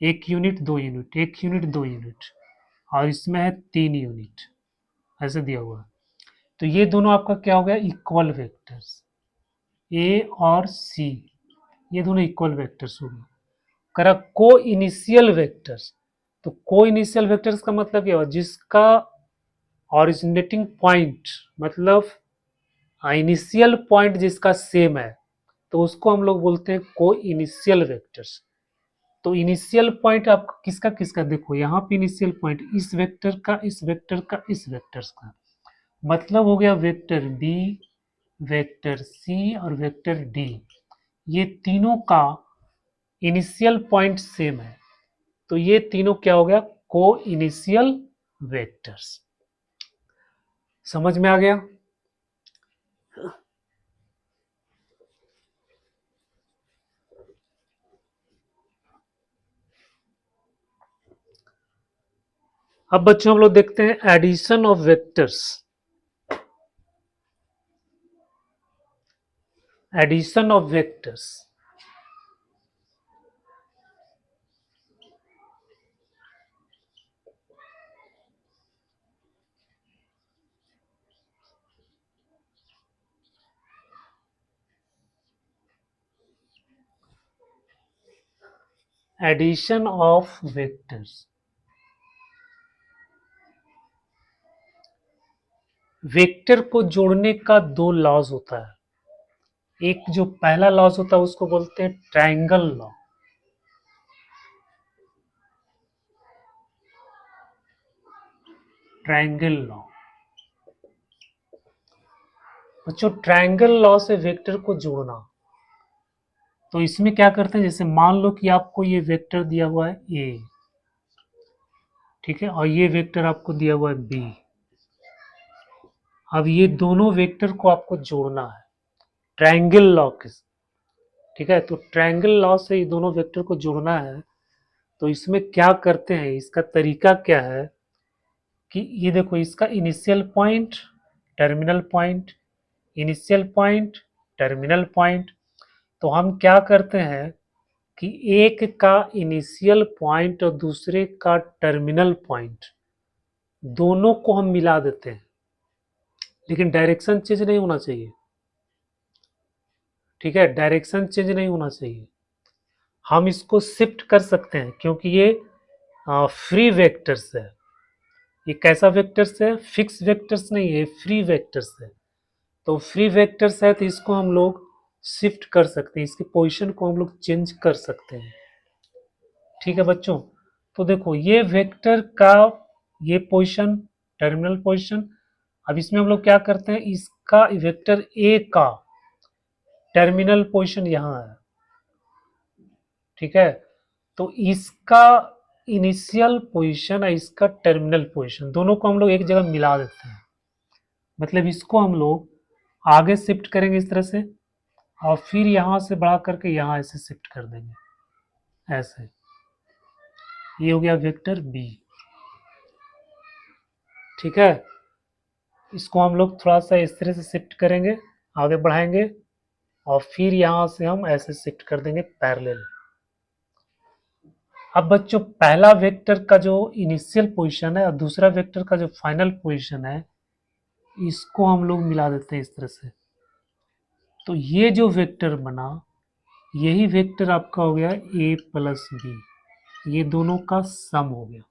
A: 1 यूनिट 2 यूनिट, 1 यूनिट 2 यूनिट, और इसमें है 3 यूनिट, ऐसे दिया हुआ है। तो ये दोनों आपका क्या हो गया, इक्वल वेक्टर्स, ए और सी ये दोनों इक्वल वेक्टर्स हो गए। करा को इनिशियल वेक्टर्स, तो को इनिशियल वेक्टर्स का मतलब क्या हुआ, जिसका ऑरिजिनेटिंग पॉइंट मतलब इनिशियल पॉइंट जिसका सेम है, तो उसको हम लोग बोलते हैं को इनिशियल वेक्टर्स। तो इनिशियल पॉइंट आपका किसका किसका, देखो यहाँ पे इनिशियल पॉइंट इस वेक्टर का, इस वेक्टर का, इस वेक्टर का, मतलब हो गया वेक्टर बी, वेक्टर सी और वेक्टर डी, ये तीनों का इनिशियल पॉइंट सेम है, तो ये तीनों क्या हो गया, को इनिशियल वेक्टर्स। समझ में आ गया। अब बच्चों हम लोग देखते हैं addition of vectors. Addition of vectors, addition of vectors. Vector को जोड़ने का दो लॉज होता है। एक जो पहला लॉज होता है उसको बोलते हैं ट्रायंगल लॉ। ट्रायंगल लॉ, बच्चों ट्रायंगल लॉ से वेक्टर को जोड़ना, तो इसमें क्या करते हैं, जैसे मान लो कि आपको ये वेक्टर दिया हुआ है ए, ठीक है, और ये वेक्टर आपको दिया हुआ है बी। अब ये दोनों वेक्टर को आपको जोड़ना है ट्रायंगल लॉ के, ठीक है। तो ट्रायंगल लॉ से ये दोनों वेक्टर को जोड़ना है, तो इसमें क्या करते हैं, इसका तरीका क्या है कि ये देखो, इसका initial point, terminal point, initial point, terminal point. तो हम क्या करते हैं कि एक का इनिशियल पॉइंट और दूसरे का टर्मिनल पॉइंट, दोनों को हम मिला देते हैं, लेकिन डायरेक्शन चेंज नहीं होना चाहिए, ठीक है, डायरेक्शन चेंज नहीं होना चाहिए। हम इसको शिफ्ट कर सकते हैं क्योंकि ये फ्री वेक्टर्स है। ये कैसा वेक्टर्स है, फिक्स वेक्टर्स नहीं है, फ्री वेक्टर्स है। तो फ्री वेक्टर्स है तो इसको हम लोग शिफ्ट कर सकते हैं, इसकी पोजीशन को हम लोग चेंज कर सकते हैं, ठीक है बच्चों। तो देखो ये वेक्टर का ये पोजीशन, टर्मिनल पोजीशन। अब इसमें हम लोग क्या करते हैं, इसका वेक्टर ए का टर्मिनल पोजीशन यहाँ है, ठीक है। तो इसका इनिशियल पोजीशन और इसका टर्मिनल पोजीशन दोनों को हम लोग एक जगह मिला देते हैं। मतलब इसको हम लोग आगे शिफ्ट करेंगे इस तरह से, और फिर यहाँ से बढ़ा करके यहाँ ऐसे शिफ्ट कर देंगे, ऐसे। ये हो गया वेक्टर बी, ठीक है। इसको हम लोग थोड़ा सा इस तरह से शिफ्ट करेंगे, आगे बढ़ाएंगे, और फिर यहाँ से हम ऐसे शिफ्ट कर देंगे पैरेलल। अब बच्चों पहला वेक्टर का जो इनिशियल पोजीशन है और दूसरा वेक्टर का जो फाइनल पोजीशन है, इसको हम लोग मिला देते हैं इस तरह से। तो ये जो वेक्टर बना, यही वेक्टर आपका हो गया ए प्लस बी, ये दोनों का सम हो गया,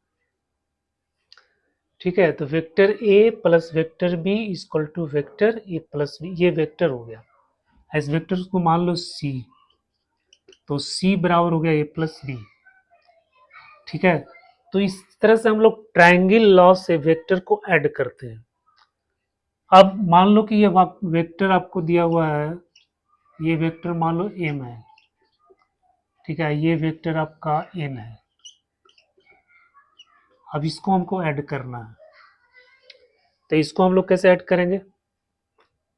A: ठीक है। तो vector A plus vector B equal to vector A plus B, ये वेक्टर हो गया। इस वेक्टर को मान लो सी, तो सी बराबर हो गया ए प्लस बी, ठीक है। तो इस तरह से हम लोग ट्रायंगल लॉ से वेक्टर को ऐड करते हैं। अब मान लो कि ये वेक्टर आपको दिया हुआ है, ये वेक्टर मान लो एम है, ठीक है, ये वेक्टर आपका एन है। अब इसको हमको ऐड करना है, तो इसको हम लोग कैसे ऐड करेंगे,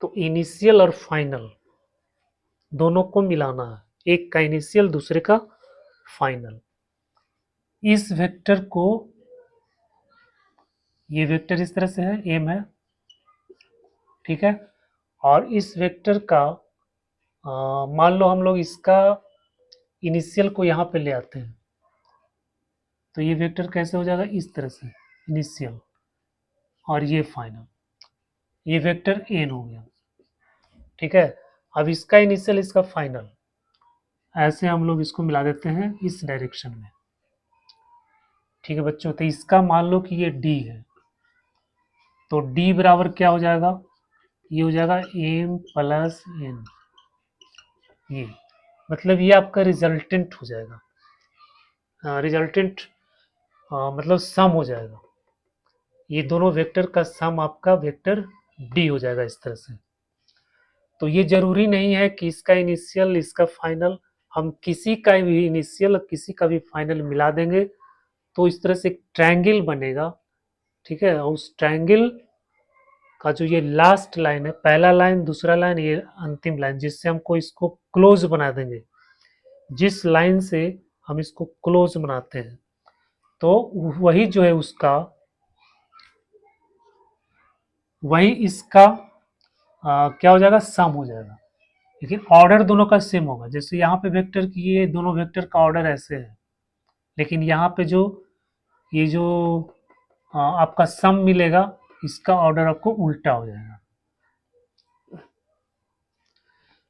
A: तो इनिशियल और फाइनल दोनों को मिलाना है, एक का इनिशियल दूसरे का फाइनल। इस वेक्टर को, ये वेक्टर इस तरह से है, एम है, ठीक है, और इस वेक्टर का मान लो हम लोग इसका इनिशियल को यहाँ पे ले आते हैं, तो ये वेक्टर कैसे हो जाएगा, इस तरह से इनिशियल और ये फाइनल, ये वेक्टर एन हो गया, ठीक है। अब इसका इनिशियल इसका फाइनल, ऐसे हम लोग इसको मिला देते हैं इस डायरेक्शन में, ठीक है बच्चों। तो इसका मान लो कि ये डी है, तो डी बराबर क्या हो जाएगा, ये हो जाएगा एम प्लस एन, ये मतलब ये आपका रिजल्टेंट हो जाएगा, रिजल्टेंट मतलब सम हो जाएगा, ये दोनों वेक्टर का सम आपका वेक्टर डी हो जाएगा इस तरह से। तो ये जरूरी नहीं है कि इसका इनिशियल इसका फाइनल, हम किसी का भी इनिशियल किसी का भी फाइनल मिला देंगे, तो इस तरह से एक ट्रायंगल बनेगा, ठीक है। और उस ट्रायंगल का जो ये लास्ट लाइन है, पहला लाइन दूसरा लाइन ये अंतिम लाइन, जिससे हमको इसको क्लोज बना देंगे, जिस लाइन से हम इसको क्लोज बनाते हैं, तो वही जो है उसका वही इसका क्या हो जाएगा, सम हो जाएगा। लेकिन ऑर्डर दोनों का सेम होगा। जैसे यहाँ पे वेक्टर की, ये दोनों वेक्टर का ऑर्डर ऐसे है, लेकिन यहाँ पे जो ये जो आपका सम मिलेगा, इसका ऑर्डर आपको उल्टा हो जाएगा।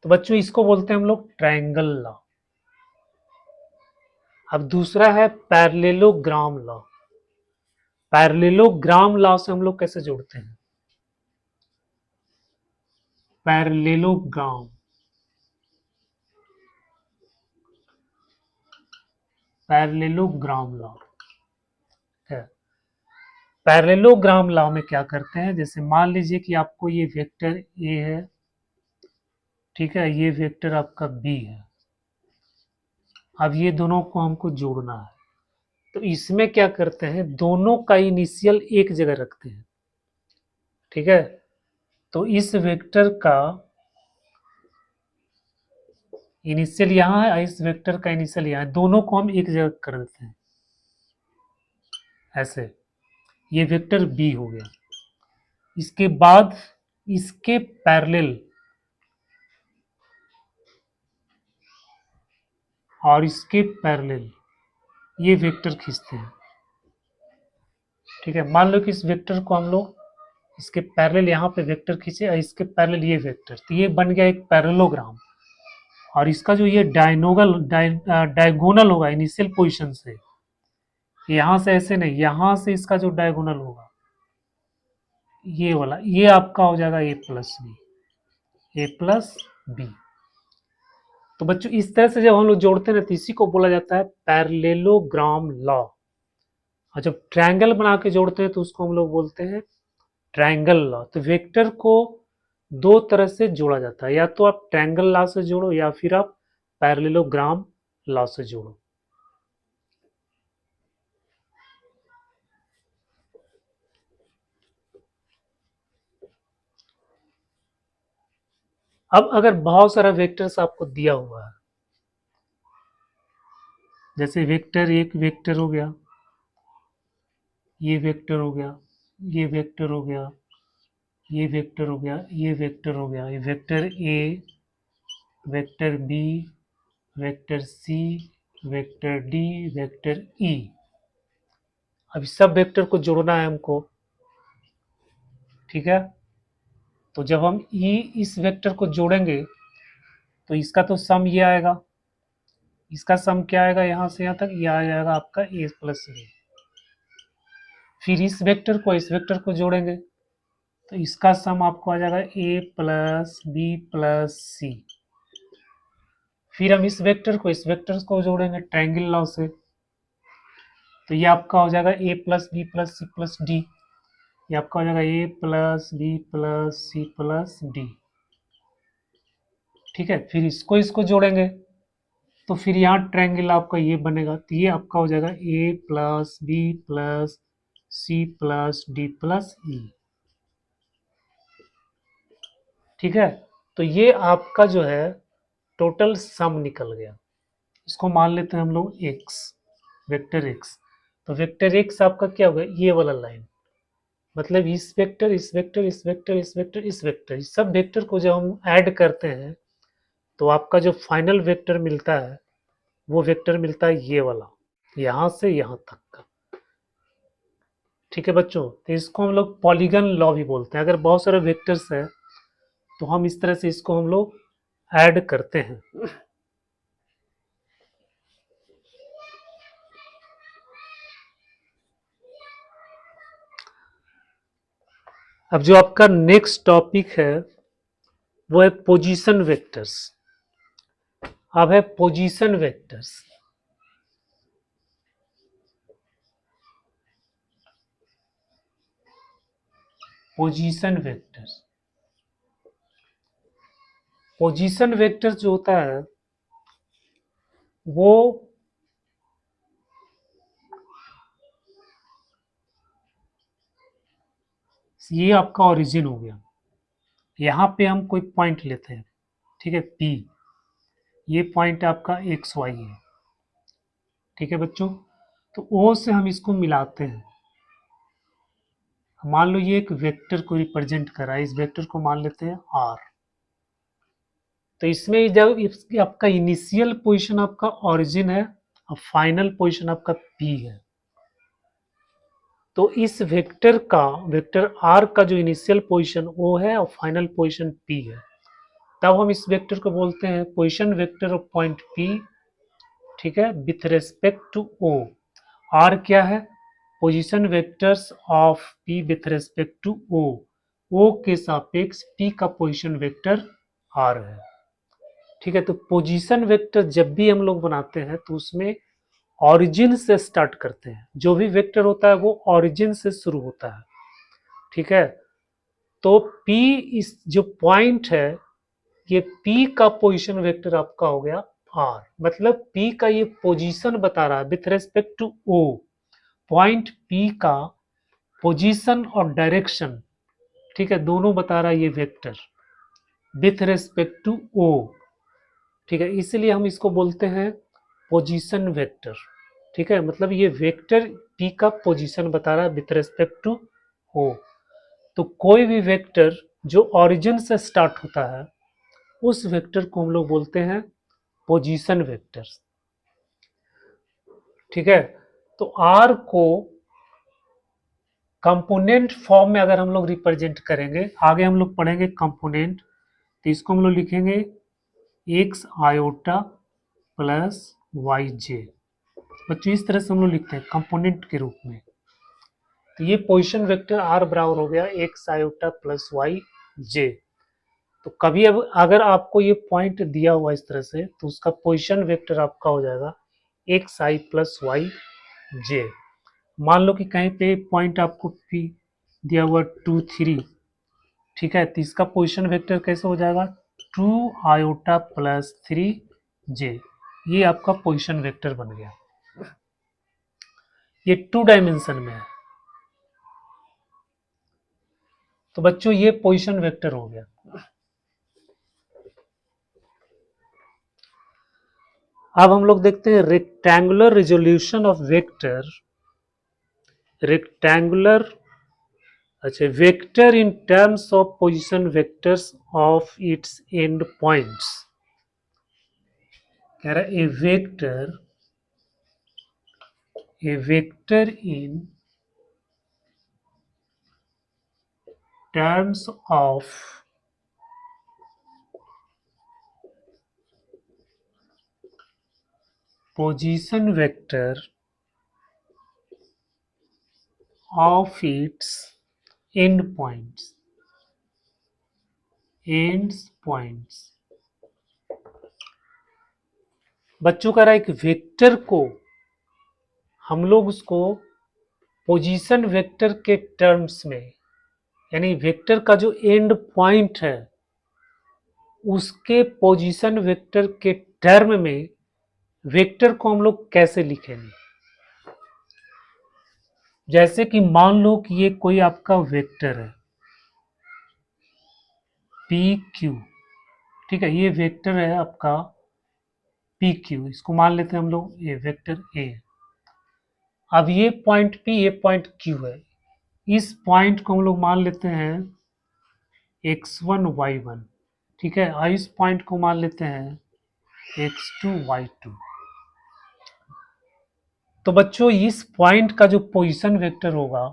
A: तो बच्चों इसको बोलते हैं हम लोग ट्रायंगल लॉ। अब दूसरा है पैरेललोग्राम लॉ। पैरेललोग्राम लॉ से हम लोग कैसे जोड़ते हैं? पैरेललोग्राम, पैरेललोग्राम लॉ है। पैरेललोग्राम लॉ में क्या करते हैं, जैसे मान लीजिए कि आपको ये वेक्टर ए है, ठीक है, ये वेक्टर आपका बी है। अब ये दोनों को हमको जोड़ना है, तो इसमें क्या करते हैं, दोनों का इनिशियल एक जगह रखते हैं, ठीक है। तो इस वेक्टर का इनिशियल यहाँ है, इस वेक्टर का इनिशियल यहाँ है, दोनों को हम एक जगह कर देते हैं ऐसे। ये वेक्टर बी हो गया। इसके बाद इसके पैरेलल और इसके पैरेलल ये वेक्टर खींचते हैं, ठीक है। मान लो कि इस वेक्टर को हम लोग इसके पैरेलल यहाँ पे वेक्टर खींचे और इसके पैरेलल ये वेक्टर, तो ये बन गया एक पैरेललोग्राम। और इसका जो ये डायगोनल होगा इनिशियल पोजीशन से, यहाँ से ऐसे नहीं, यहाँ से इसका जो डायगोनल होगा ये वाला, ये आपका हो जाएगा A plus B, A plus B. तो बच्चों इस तरह से जब हम लोग जोड़ते हैं ना, तो इसी को बोला जाता है पैरेललोग्राम लॉ। और जब ट्रायंगल बना के जोड़ते हैं तो उसको हम लोग बोलते हैं ट्रायंगल लॉ। तो वेक्टर को दो तरह से जोड़ा जाता है, या तो आप ट्रायंगल लॉ से जोड़ो या फिर आप पैरेललोग्राम लॉ से जोड़ो। अब अगर बहुत सारा वेक्टर्स आपको दिया हुआ है, जैसे वेक्टर एक वेक्टर हो गया, ये वेक्टर हो गया, ये वेक्टर हो गया, ये वेक्टर हो गया, ये वेक्टर हो गया, ये vector A, vector B, vector C, vector D, vector E. अब इस सब वेक्टर को जोड़ना है हमको, ठीक है। तो जब हम ई इस वेक्टर को जोड़ेंगे तो इसका तो सम ये आएगा, इसका सम क्या आएगा, यहाँ से यहाँ तक ये आ जाएगा आपका ए प्लस बी। फिर इस वेक्टर को इस वेक्टर को जोड़ेंगे तो इसका सम आपको आ जाएगा ए प्लस बी प्लस सी। फिर हम इस वेक्टर को इस वेक्टर को जोड़ेंगे ट्रायंगल लॉ से, तो ये आपका हो जाएगा A plus B plus C plus D. ये आपका हो जाएगा A plus B plus C plus D, ठीक है। फिर इसको इसको जोड़ेंगे तो फिर यहाँ ट्रायंगल आपका ये बनेगा, तो ये आपका हो जाएगा A plus B plus C plus D plus E, ठीक है। तो ये आपका जो है टोटल सम निकल गया। इसको मान लेते हैं हम लोग एक्स, वेक्टर एक्स। तो वेक्टर एक्स आपका क्या होगा, ये वाला लाइन, मतलब इस वेक्टर इस वेक्टर इस वेक्टर इस वेक्टर इस वेक्टर, इस सब वेक्टर को जब हम ऐड करते हैं तो आपका जो फाइनल वेक्टर मिलता है वो वेक्टर मिलता है ये वाला, यहाँ से यहाँ तक का, ठीक है बच्चों। तो इसको हम लोग पॉलीगन लॉ भी बोलते हैं। अगर बहुत सारे वेक्टर्स है तो हम इस तरह से इसको हम लोग ऐड करते हैं। अब जो आपका नेक्स्ट टॉपिक है वो है पोजीशन वेक्टर्स। अब है position vectors. Position vectors, position vector जो होता है वो ये आपका ओरिजिन हो गया। यहाँ पे हम कोई पॉइंट लेते हैं, ठीक है, P, ये पॉइंट आपका एक्स वाई है, ठीक है बच्चों। तो O से हम इसको मिलाते हैं, मान लो ये एक वेक्टर को रिप्रेजेंट कर रहा है, इस वेक्टर को मान लेते हैं आर। तो इसमें जब आपका इनिशियल पोजीशन आपका ओरिजिन है और फाइनल पोजीशन आपका पी है, तो इस वेक्टर का, वेक्टर आर का जो इनिशियल पोजीशन ओ है और फाइनल पोजीशन पी है, तब हम इस वेक्टर को बोलते हैं position vector of point P, ठीक है, with respect to O. R क्या है? Position vectors of P with respect to O. O के सापेक्ष पी का पोजीशन वेक्टर आर है, ठीक है। तो पोजीशन वेक्टर जब भी हम लोग बनाते हैं तो उसमें ऑरिजिन से स्टार्ट करते हैं, जो भी वेक्टर होता है वो ऑरिजिन से शुरू होता है, ठीक है। तो P इस जो पॉइंट है, ये P का पोजीशन वेक्टर आपका हो गया R, मतलब P का ये पोजीशन बता रहा है with respect to O। Point P का पोजीशन और डायरेक्शन, ठीक है, दोनों बता रहा है ये vector with respect to O, ठीक है। इसलिए हम इसको बोलते हैं पोजीशन वेक्टर, ठीक है। मतलब ये वेक्टर P का पोजीशन बता रहा है विथ रेस्पेक्ट टू O। तो कोई भी वेक्टर जो ओरिजिन से स्टार्ट होता है उस वेक्टर को हम लोग बोलते हैं पोजीशन वेक्टर, ठीक है। तो R को कंपोनेंट फॉर्म में अगर हम लोग रिप्रेजेंट करेंगे, आगे हम लोग पढ़ेंगे कंपोनेंट, तो इसको हम लोग लिखेंगे एक्स आयोटा प्लस वाई जे। बच्चों इस तरह से हम लोग लिखते हैं कंपोनेंट के रूप में। तो ये पोजीशन वेक्टर आर बराबर हो गया एक्स आयोटा प्लस वाई जे। तो कभी अब अगर आपको ये पॉइंट दिया हुआ इस तरह से, तो उसका पोजीशन वेक्टर आपका हो जाएगा एक्स आई प्लस वाई जे। मान लो कि कहीं पे पॉइंट आपको पी दिया हुआ 2 3, ठीक है, तो इसका पोजीशन वेक्टर कैसे हो जाएगा 2 आयोटा प्लस 3 जे। ये आपका पोजीशन वेक्टर बन गया, ये 2 डायमेंशन में है। तो बच्चों ये पोजीशन वेक्टर हो गया। अब हम लोग देखते हैं rectangular resolution of vector. Rectangular, अच्छा, vector in terms of position vectors of its end points. कह रहा है a vector in terms of position vector of its end points, ends points. बच्चों कह रहा है कि वेक्टर को हम लोग उसको पोजीशन वेक्टर के टर्म्स में, यानी वेक्टर का जो एंड पॉइंट है उसके पोजीशन वेक्टर के टर्म में वेक्टर को हम लोग कैसे लिखेंगे। जैसे कि मान लो कि ये कोई आपका वेक्टर है पी क्यू, ठीक है, ये वेक्टर है आपका पी क्यू, इसको मान लेते हैं हम लोग ये वेक्टर ए। अब ये पॉइंट पी, ये पॉइंट क्यू है, इस पॉइंट को हम लोग मान लेते हैं x1 y1, ठीक है, और इस पॉइंट को मान लेते हैं x2 y2। तो बच्चों इस पॉइंट का जो पोजीशन वेक्टर होगा,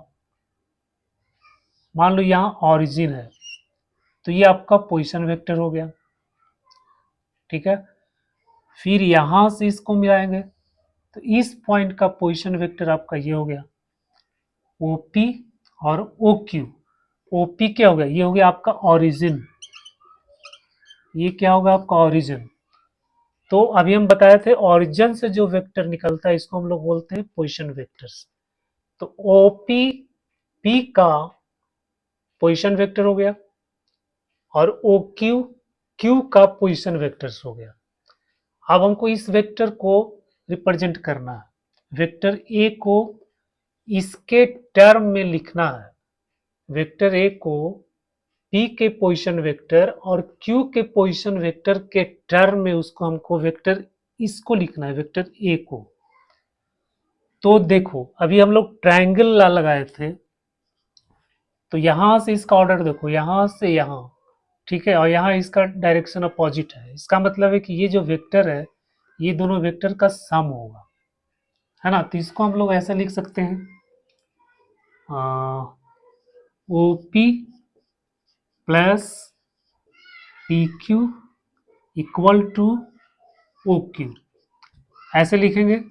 A: मान लो यहाँ ओरिजिन है, तो ये आपका पोजीशन वेक्टर हो गया, ठीक है। फिर यहां से इसको मिलाएंगे तो इस पॉइंट का पोजीशन वेक्टर आपका ये हो गया OP और OQ। OP क्या हो गया, ये हो गया आपका ओरिजिन, ये क्या होगा आपका ओरिजिन। तो अभी हम बताए थे ओरिजिन से जो वेक्टर निकलता है इसको हम लोग बोलते हैं पोजीशन वेक्टर्स। तो OP P का पोजीशन वेक्टर हो गया और OQ Q का पोजीशन वेक्टर्स हो गया। अब हमको इस वेक्टर को रिप्रेजेंट करना है, वेक्टर ए को इसके टर्म में लिखना है, वेक्टर ए को पी के पोजीशन वेक्टर और क्यू के पोजीशन वेक्टर के टर्म में उसको हमको वेक्टर इसको लिखना है, वेक्टर ए को। तो देखो अभी हम लोग ट्रायंगल लगाए थे, तो यहाँ से इसका ऑर्डर देखो, यहाँ से यहाँ, ठीक है, और यहाँ इसका डायरेक्शन अपोजिट है। इसका मतलब है कि ये जो वेक्टर है, ये दोनों वेक्टर का सम होगा, है ना। तो इसको हम लोग ऐसा लिख सकते हैं, O P plus P Q equal to O Q, ऐसे लिखेंगे।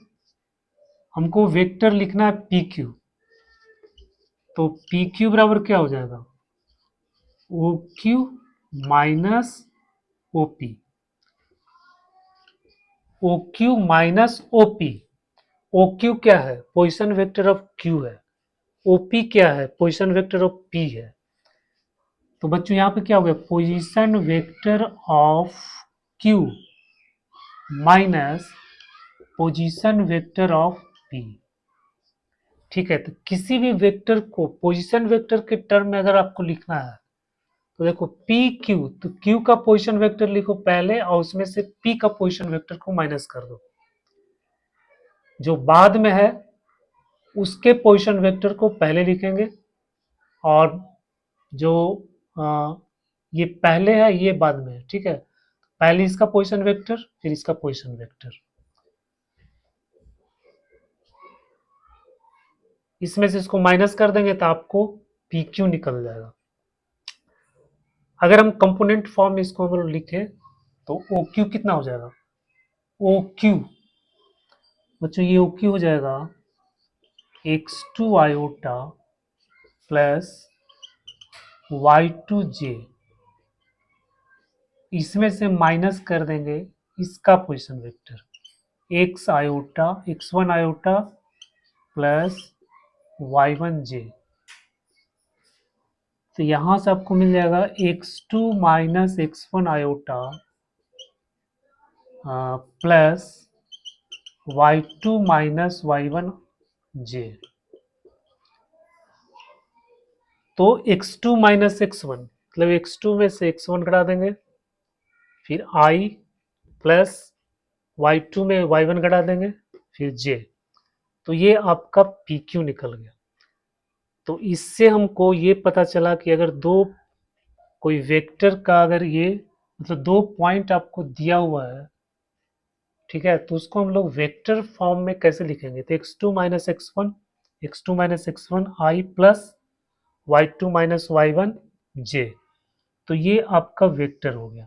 A: हमको वेक्टर लिखना है पी क्यू, तो पी क्यू बराबर क्या हो जाएगा, O Q minus O P, O Q minus O P. O Q क्या है, पोजिशन वेक्टर ऑफ क्यू है। ओ पी क्या है, पोजिशन वेक्टर ऑफ पी है। तो बच्चों यहाँ पे क्या हो गया, position vector of Q minus position vector of P. ठीक है, तो किसी भी वेक्टर को पोजीशन वेक्टर के टर्म में अगर आपको लिखना है, तो देखो पी क्यू, तो क्यू का पोजीशन वेक्टर लिखो पहले और उसमें से पी का पोजीशन वेक्टर को माइनस कर दो, जो बाद में है उसके पोजीशन वेक्टर को पहले लिखेंगे, और जो ये पहले है ये बाद में है। ठीक है, पहले इसका पोजीशन वेक्टर फिर इसका पोजीशन वेक्टर, इसमें से इसको माइनस कर देंगे तो आपको पी क्यू निकल जाएगा। अगर हम कंपोनेंट फॉर्म में इसको अगर लिखें तो ओ क्यू कितना हो जाएगा, ओ क्यू बच्चों ये ओ क्यू हो जाएगा x two iota plus y two j, इसमें से माइनस कर देंगे इसका position vector x iota x one iota plus y one j. तो यहां से आपको मिल जाएगा x two minus x one iota plus y two minus y one j. तो x2 माइनस एक्स वन मतलब x2 में से x1 घटा देंगे, फिर i प्लस y2 में y1 घटा देंगे, फिर j। तो ये आपका PQ निकल गया। तो इससे हमको ये पता चला कि अगर दो कोई वेक्टर का अगर ये मतलब दो पॉइंट आपको दिया हुआ है, ठीक है, तो उसको हम लोग वेक्टर फॉर्म में कैसे लिखेंगे, तो x2 minus x one i plus y2 minus y one j. तो ये आपका वेक्टर हो गया।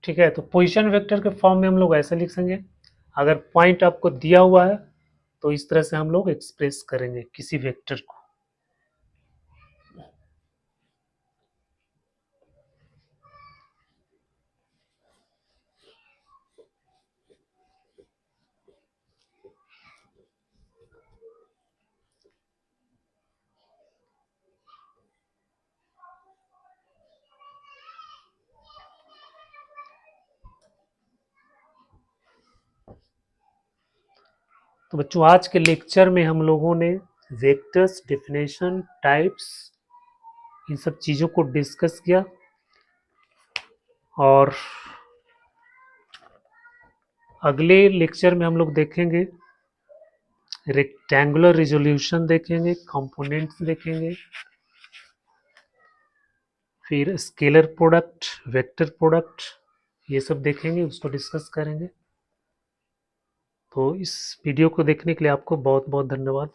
A: ठीक है, तो पोजीशन वेक्टर के फॉर्म में हम लोग ऐसे लिख सकेंगे, अगर पॉइंट आपको दिया हुआ है तो इस तरह से हम लोग एक्सप्रेस करेंगे किसी वेक्टर को। तो बच्चों आज के लेक्चर में हम लोगों ने वेक्टर्स, डेफिनेशन, टाइप्स, इन सब चीज़ों को डिस्कस किया, और अगले लेक्चर में हम लोग देखेंगे रेक्टेंगुलर रिजोल्यूशन, देखेंगे कंपोनेंट्स, देखेंगे फिर स्केलर प्रोडक्ट, वेक्टर प्रोडक्ट, ये सब देखेंगे, उसको डिस्कस करेंगे। तो इस वीडियो को देखने के लिए आपको बहुत बहुत धन्यवाद।